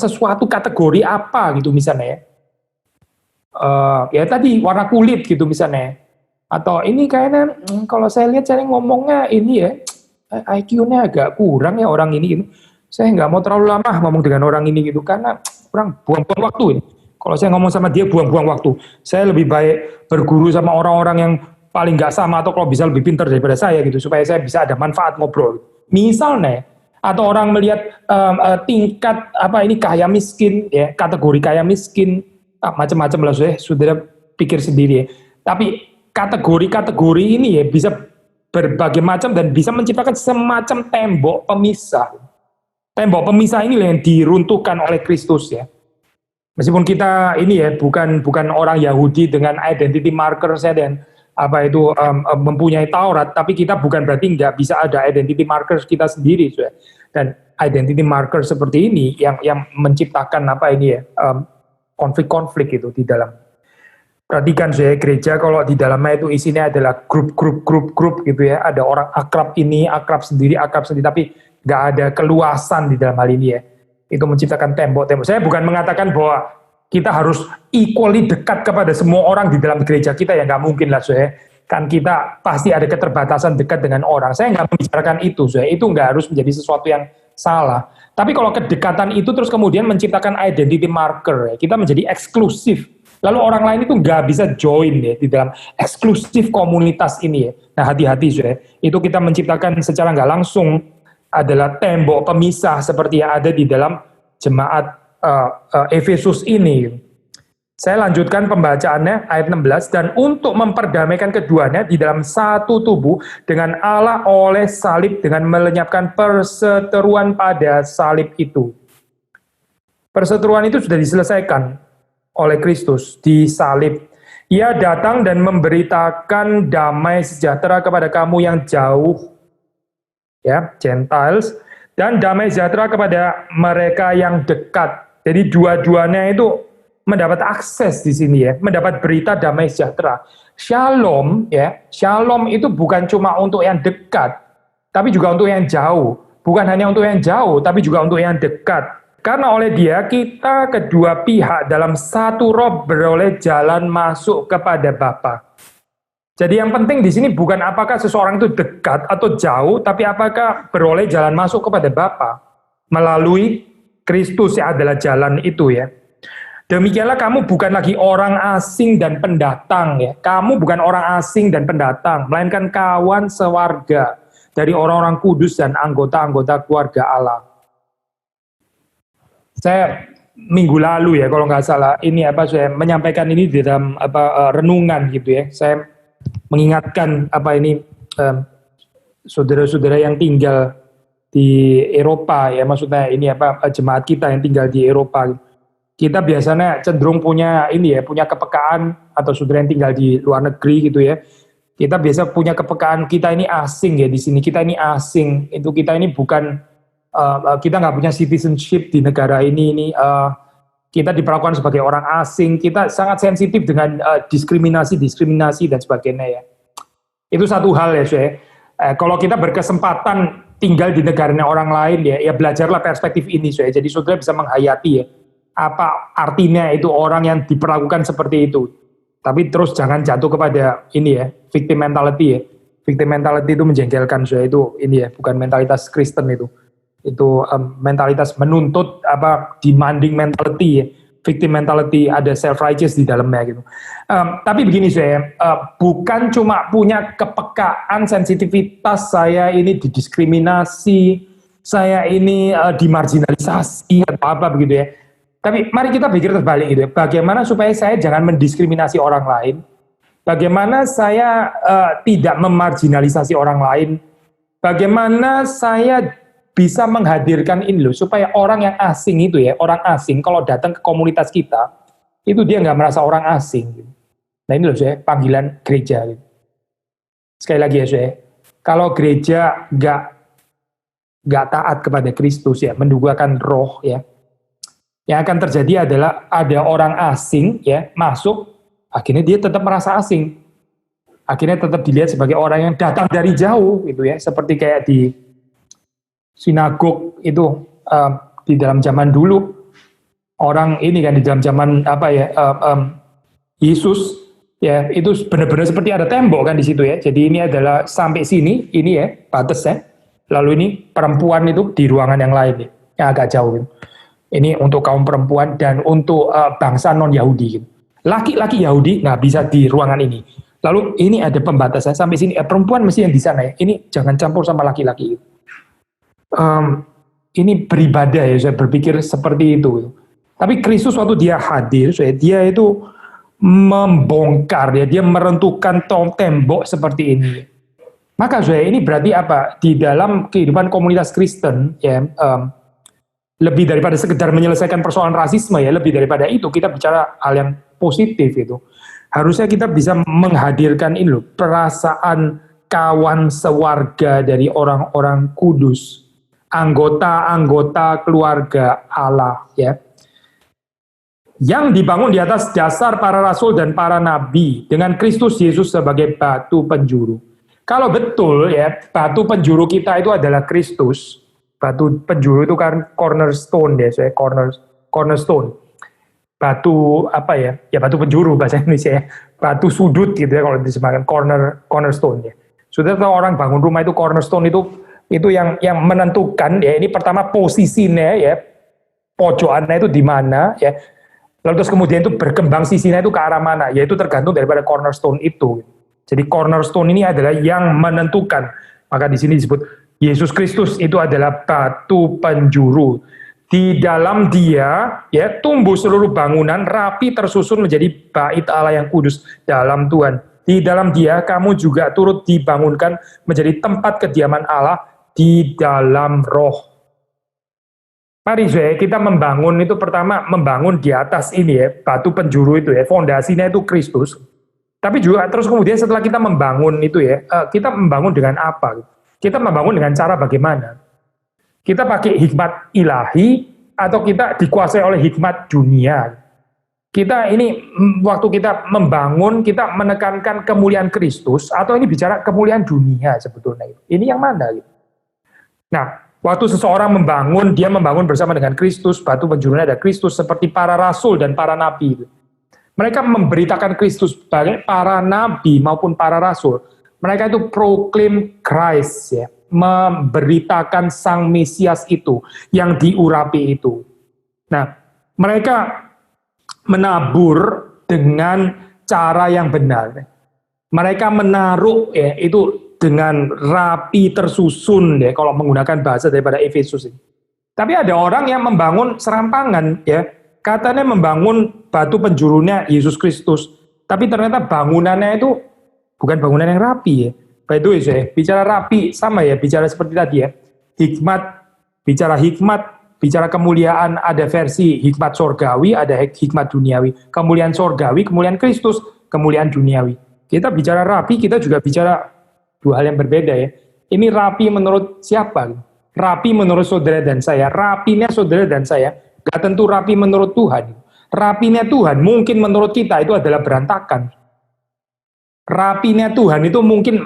sesuatu kategori apa gitu misalnya ya. Ya tadi warna kulit gitu misalnya. Atau ini kayaknya kalau saya lihat saya ngomongnya ini ya IQ-nya agak kurang ya orang ini gitu. Saya nggak mau terlalu lama ngomong dengan orang ini gitu karena orang buang-buang waktu ini. Kalau saya ngomong sama dia buang-buang waktu. Saya lebih baik berguru sama orang-orang yang paling nggak sama atau kalau bisa lebih pintar daripada saya gitu supaya saya bisa ada manfaat ngobrol. Misalnya atau orang melihat tingkat apa ini kaya miskin ya kategori kaya miskin macam-macam lah sudah pikir sendiri ya. Tapi kategori-kategori ini ya bisa berbagai macam dan bisa menciptakan semacam tembok pemisah. Tembok pemisah ini yang diruntuhkan oleh Kristus ya. Meskipun kita ini ya bukan orang Yahudi dengan identity marker saya dan apa itu mempunyai Taurat, tapi kita bukan berarti nggak bisa ada identity marker kita sendiri, ya. Dan identity marker seperti ini yang menciptakan apa ini ya konflik-konflik itu di dalam. Perhatikan saya gereja kalau di dalamnya itu isinya adalah grup gitu ya, ada orang akrab ini, akrab sendiri, tapi nggak ada keluasan di dalam hal ini ya. Itu menciptakan tembok-tembok. Saya bukan mengatakan bahwa kita harus equally dekat kepada semua orang di dalam gereja kita, ya nggak mungkin lah saya. Kan kita pasti ada keterbatasan dekat dengan orang. Saya nggak membicarakan itu, saya. Itu nggak harus menjadi sesuatu yang salah. Tapi kalau kedekatan itu terus kemudian menciptakan identity marker, ya, kita menjadi eksklusif. Lalu orang lain itu nggak bisa join ya di dalam eksklusif komunitas ini ya. Nah hati-hati saya. Itu kita menciptakan secara nggak langsung adalah tembok pemisah seperti yang ada di dalam jemaat Efesus ini. Saya lanjutkan pembacaannya ayat 16, dan untuk memperdamaikan keduanya di dalam satu tubuh dengan Allah oleh salib dengan melenyapkan perseteruan pada salib itu. Perseteruan itu sudah diselesaikan oleh Kristus di salib. Ia datang dan memberitakan damai sejahtera kepada kamu yang jauh, ya, Gentiles, dan damai sejahtera kepada mereka yang dekat. Jadi dua-duanya itu mendapat akses di sini ya, mendapat berita damai sejahtera. Shalom ya, shalom itu bukan cuma untuk yang dekat, tapi juga untuk yang jauh. Bukan hanya untuk yang jauh, tapi juga untuk yang dekat. Karena oleh dia kita kedua pihak dalam satu roh beroleh jalan masuk kepada Bapa. Jadi yang penting di sini bukan apakah seseorang itu dekat atau jauh, tapi apakah beroleh jalan masuk kepada Bapa melalui Kristus yang adalah jalan itu ya. Demikianlah kamu bukan lagi orang asing dan pendatang ya. Kamu bukan orang asing dan pendatang, melainkan kawan sewarga dari orang-orang kudus dan anggota-anggota keluarga Allah. Saya minggu lalu ya kalau nggak salah ini saya menyampaikan ini di dalam renungan gitu ya. Saya mengingatkan saudara-saudara yang tinggal di Eropa ya, maksudnya ini jemaat kita yang tinggal di Eropa. Kita biasanya cenderung punya punya kepekaan, atau saudara yang tinggal di luar negeri gitu ya. Kita biasa punya kepekaan kita ini asing ya di sini, kita ini asing. Itu kita ini bukan kita nggak punya citizenship di negara ini kita diperlakukan sebagai orang asing, kita sangat sensitif dengan diskriminasi dan sebagainya ya. Itu satu hal ya saya. Kalau kita berkesempatan tinggal di negaranya orang lain ya belajarlah perspektif ini saya. Jadi saudara bisa menghayati ya apa artinya itu orang yang diperlakukan seperti itu. Tapi terus jangan jatuh kepada ini ya victim mentality ya. Victim mentality itu menjengkelkan saya, itu ini ya bukan mentalitas Kristen itu. Itu mentalitas menuntut demanding mentality ya. Victim mentality, ada self righteous di dalamnya gitu. Tapi begini saya, bukan cuma punya kepekaan sensitivitas saya ini didiskriminasi, saya ini dimarginalisasi atau apa begitu ya. Tapi mari kita pikir terbalik gitu ya. Bagaimana supaya saya jangan mendiskriminasi orang lain? Bagaimana saya tidak memarginalisasi orang lain? Bagaimana saya bisa menghadirkan ini loh, supaya orang yang asing itu ya, orang asing kalau datang ke komunitas kita, itu dia nggak merasa orang asing. Gitu. Nah ini loh saya, panggilan gereja. Gitu. Sekali lagi ya saya, kalau gereja nggak taat kepada Kristus ya, menduakan roh ya, Yang akan terjadi adalah ada orang asing ya masuk, akhirnya dia tetap merasa asing. Akhirnya tetap dilihat sebagai orang yang datang dari jauh gitu ya, seperti kayak di sinagog itu di dalam zaman dulu, orang ini kan di dalam zaman apa ya, Yesus ya, itu benar-benar seperti ada tembok kan di situ ya. Jadi ini adalah sampai sini, ini ya batas ya. Lalu ini perempuan itu di ruangan yang lain yang agak jauh gitu. Ini untuk kaum perempuan dan untuk bangsa non Yahudi gitu. Laki-laki Yahudi nggak bisa di ruangan ini. Lalu ini ada pembatasan sampai sini, perempuan mesti yang di sana ya. Ini jangan campur sama laki-laki gitu. Ini beribadah ya, saya berpikir seperti itu. Tapi Kristus waktu dia hadir, dia itu membongkar ya, dia merentukan tembok seperti ini. Maka ini berarti apa? Di dalam kehidupan komunitas Kristen ya, lebih daripada sekedar menyelesaikan persoalan rasisme ya, lebih daripada itu kita bicara hal yang positif itu. Harusnya kita bisa menghadirkan ini loh, perasaan kawan sewarga dari orang-orang kudus, anggota-anggota keluarga Allah ya, yang dibangun di atas dasar para rasul dan para nabi dengan Kristus Yesus sebagai batu penjuru. Kalau betul ya, batu penjuru kita itu adalah Kristus. Batu penjuru itu kan cornerstone ya, saya cornerstone. Batu apa ya? Ya batu penjuru bahasa Indonesia ya. Batu sudut gitu ya kalau disebutkan cornerstone ya. Sudah tahu orang bangun rumah itu cornerstone itu yang menentukan ya, ini pertama posisinya ya. Pojokannya itu di mana ya. Lalu terus kemudian itu berkembang sisinya itu ke arah mana, ya itu tergantung daripada cornerstone itu. Jadi cornerstone ini adalah yang menentukan. Maka di sini disebut Yesus Kristus itu adalah batu penjuru. Di dalam dia ya tumbuh seluruh bangunan rapi tersusun menjadi bait Allah yang kudus dalam Tuhan. Di dalam dia kamu juga turut dibangunkan menjadi tempat kediaman Allah di dalam roh. Mari kita membangun itu pertama membangun di atas ini ya, batu penjuru itu ya, fondasinya itu Kristus. Tapi juga terus kemudian setelah kita membangun itu ya, kita membangun dengan apa? Kita membangun dengan cara bagaimana? Kita pakai hikmat ilahi atau kita dikuasai oleh hikmat dunia? Kita ini waktu kita membangun, kita menekankan kemuliaan Kristus atau ini bicara kemuliaan dunia sebetulnya? Ini yang mana gitu? Nah, waktu seseorang membangun, dia membangun bersama dengan Kristus, batu penjurunya ada Kristus seperti para rasul dan para nabi. Mereka memberitakan Kristus sebagai para nabi maupun para rasul. Mereka itu proclaim Christ ya, memberitakan sang Mesias itu yang diurapi itu. Nah, mereka menabur dengan cara yang benar. Mereka menaruh ya itu dengan rapi tersusun ya kalau menggunakan bahasa daripada Efesus ini. Tapi ada orang yang membangun serampangan ya. Katanya membangun batu penjurunya Yesus Kristus, tapi ternyata bangunannya itu bukan bangunan yang rapi ya. By the way, bicara rapi sama ya, bicara seperti tadi ya. Hikmat, bicara kemuliaan, ada versi hikmat sorgawi, ada hikmat duniawi. Kemuliaan sorgawi, kemuliaan Kristus, kemuliaan duniawi. Kita bicara rapi, kita juga bicara dua hal yang berbeda ya. Ini rapi menurut siapa? Rapi menurut saudara dan saya. Rapinya saudara dan saya, gak tentu rapi menurut Tuhan. Rapinya Tuhan mungkin menurut kita itu adalah berantakan. Rapinya Tuhan itu mungkin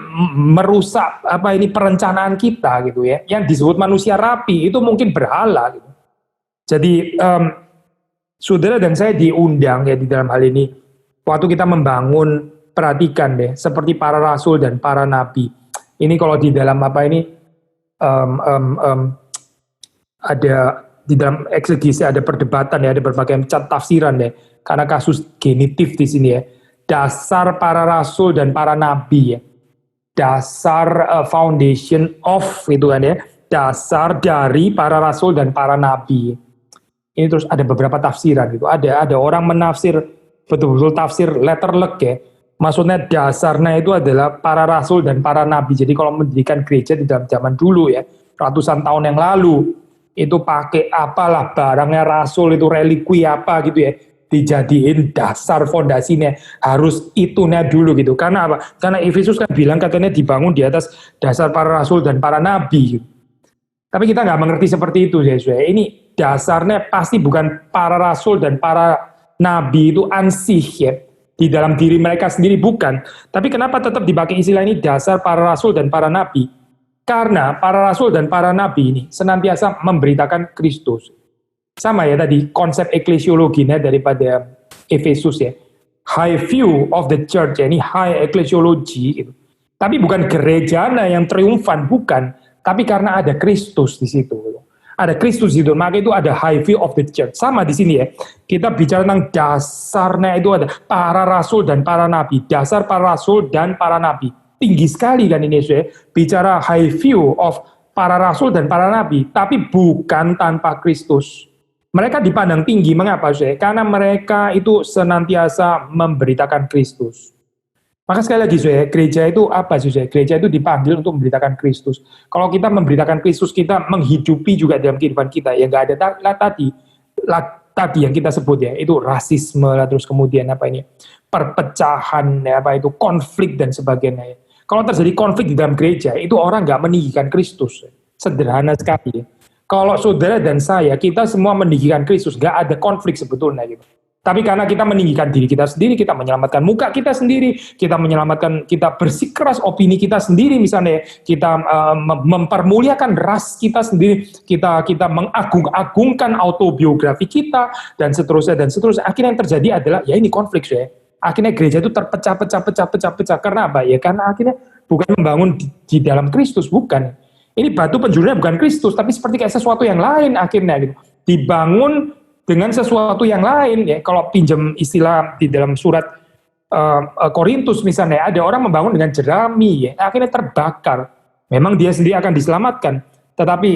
merusak perencanaan kita gitu ya. Yang disebut manusia rapi itu mungkin berhala gitu. Jadi saudara dan saya diundang ya di dalam hal ini. Waktu kita membangun, perhatikan deh, seperti para rasul dan para nabi. Ini kalau di dalam ada di dalam eksegesi ada perdebatan ya, ada berbagai macam tafsiran deh. Karena kasus genitif di sini ya. Dasar para rasul dan para nabi ya. Dasar foundation of itu kan ya. Dasar dari para rasul dan para nabi. Ini terus ada beberapa tafsiran gitu. Ada orang menafsir betul-betul tafsir letterlek ya. Maksudnya dasarnya itu adalah para rasul dan para nabi. Jadi kalau mendirikan gereja di dalam zaman dulu ya, ratusan tahun yang lalu, itu pakai apalah barangnya rasul itu relikwi apa gitu ya, dijadiin dasar fondasinya harus itunya dulu gitu. Karena apa? Karena Efesus kan bilang katanya dibangun di atas dasar para rasul dan para nabi gitu. Tapi kita nggak mengerti seperti itu ya. Ini dasarnya pasti bukan para rasul dan para nabi itu ansih ya, di dalam diri mereka sendiri bukan. Tapi kenapa tetap dipakai istilah ini dasar para rasul dan para nabi? Karena para rasul dan para nabi ini senantiasa memberitakan Kristus. Sama ya tadi konsep eklesiologinya daripada Efesus ya. High view of the church ya, ini high eklesiologi gitu. Tapi bukan gerejana yang triumfan, bukan. Tapi karena ada Kristus di situ. Ada Kristus di situ, maka itu ada high view of the church. Sama di sini ya, kita bicara tentang dasarnya itu ada para rasul dan para nabi. Dasar para rasul dan para nabi. Tinggi sekali kan ini ya, bicara high view of para rasul dan para nabi. Tapi bukan tanpa Kristus. Mereka dipandang tinggi, mengapa sih? Karena mereka itu senantiasa memberitakan Kristus. Maka sekali lagi saya, gereja itu apa sih saya? Gereja itu dipanggil untuk memberitakan Kristus. Kalau kita memberitakan Kristus, kita menghidupi juga dalam kehidupan kita. Ya nggak ada tadi yang kita sebut ya, itu rasisme lah, terus kemudian apa ini perpecahan, ya, apa itu konflik dan sebagainya. Ya. Kalau terjadi konflik di dalam gereja, itu orang nggak meninggikan Kristus. Sederhana sekali. Ya. Kalau saudara dan saya, kita semua meninggikan Kristus, nggak ada konflik sebetulnya gitu. Tapi karena kita meninggikan diri kita sendiri, kita menyelamatkan muka kita sendiri, kita bersikeras opini kita sendiri, misalnya kita mempermuliakan ras kita sendiri, kita mengagung-agungkan autobiografi kita, dan seterusnya. Akhirnya yang terjadi adalah, ya ini konflik ya. Akhirnya gereja itu terpecah. Karena apa? Ya karena akhirnya bukan membangun di dalam Kristus, bukan. Ini batu penjurinya bukan Kristus, tapi seperti kayak sesuatu yang lain akhirnya gitu. Dibangun dengan sesuatu yang lain ya. Kalau pinjam istilah di dalam surat Korintus misalnya, ada orang membangun dengan jerami ya, akhirnya terbakar. Memang dia sendiri akan diselamatkan, tetapi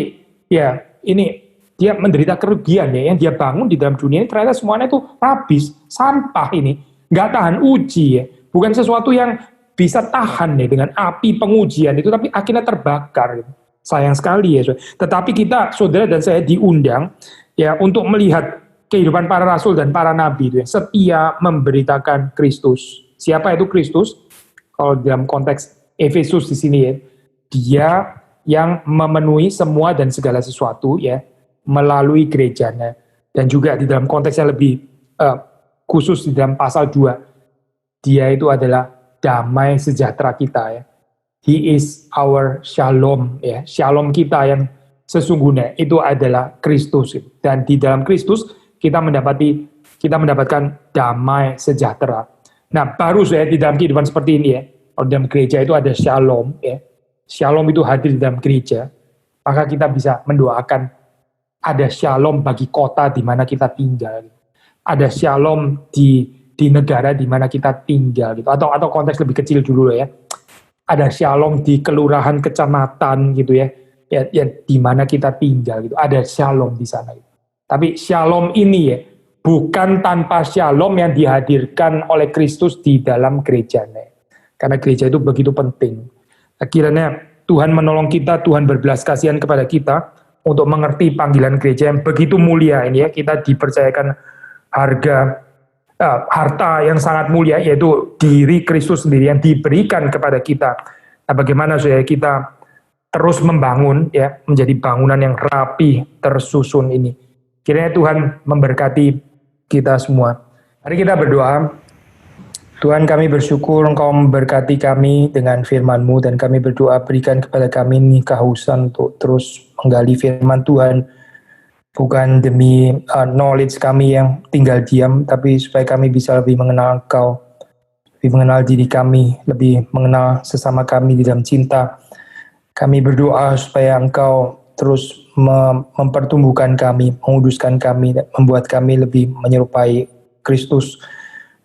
ya ini dia menderita kerugian ya. Yang dia bangun di dalam dunia ini ternyata semuanya itu habis, sampah ini, nggak tahan uji ya. Bukan sesuatu yang bisa tahan ya dengan api pengujian itu, tapi akhirnya terbakar. Gitu. Sayang sekali ya. Tetapi kita, saudara dan saya diundang ya untuk melihat kehidupan para rasul dan para nabi itu yang setia memberitakan Kristus. Siapa itu Kristus? Kalau dalam konteks Efesus di sini ya, dia yang memenuhi semua dan segala sesuatu ya melalui gerejanya. Dan juga di dalam konteks yang lebih khusus di dalam pasal 2, dia itu adalah damai sejahtera kita ya. He is our shalom ya. Shalom kita yang sesungguhnya itu adalah Kristus. Dan di dalam Kristus kita mendapatkan damai sejahtera. Nah, baru saya di dalam kehidupan seperti ini ya, kalau dalam gereja itu ada shalom ya. Shalom itu hadir di dalam gereja, maka kita bisa mendoakan ada shalom bagi kota di mana kita tinggal. Ada shalom di negara di mana kita tinggal gitu. Atau konteks lebih kecil dulu ya. Ada shalom di kelurahan, kecamatan gitu ya. Ya di mana kita tinggal gitu. Ada shalom di sana gitu. Tapi shalom ini ya, bukan tanpa shalom yang dihadirkan oleh Kristus di dalam gerejanya. Karena gereja itu begitu penting. Akhirnya Tuhan menolong kita, Tuhan berbelas kasihan kepada kita untuk mengerti panggilan gereja yang begitu mulia ini ya. Kita dipercayakan harta yang sangat mulia, yaitu diri Kristus sendiri yang diberikan kepada kita. Nah, bagaimana supaya kita terus membangun ya, menjadi bangunan yang rapi, tersusun ini. Kiranya Tuhan memberkati kita semua. Mari kita berdoa. Tuhan, kami bersyukur Engkau memberkati kami dengan firman-Mu, dan kami berdoa berikan kepada kami ini kehausan untuk terus menggali firman Tuhan, bukan demi knowledge kami yang tinggal diam, tapi supaya kami bisa lebih mengenal Engkau, lebih mengenal diri kami, lebih mengenal sesama kami di dalam cinta. Kami berdoa supaya Engkau terus mempertumbuhkan kami, menguduskan kami, membuat kami lebih menyerupai Kristus,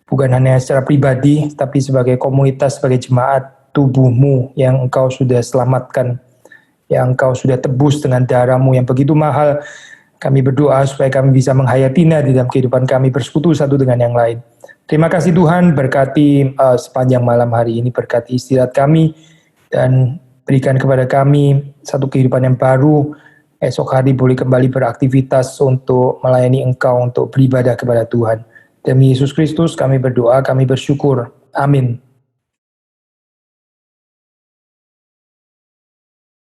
bukan hanya secara pribadi, tapi sebagai komunitas, sebagai jemaat tubuh-Mu yang Engkau sudah selamatkan, yang Engkau sudah tebus dengan darah-Mu yang begitu mahal. Kami berdoa supaya kami bisa menghayatinya di dalam kehidupan kami, bersekutu satu dengan yang lain. Terima kasih Tuhan, berkati sepanjang malam hari ini, berkati istirahat kami, dan berikan kepada kami satu kehidupan yang baru. Esok hari boleh kembali beraktivitas untuk melayani Engkau, untuk beribadah kepada Tuhan. Demi Yesus Kristus kami berdoa, kami bersyukur. Amin.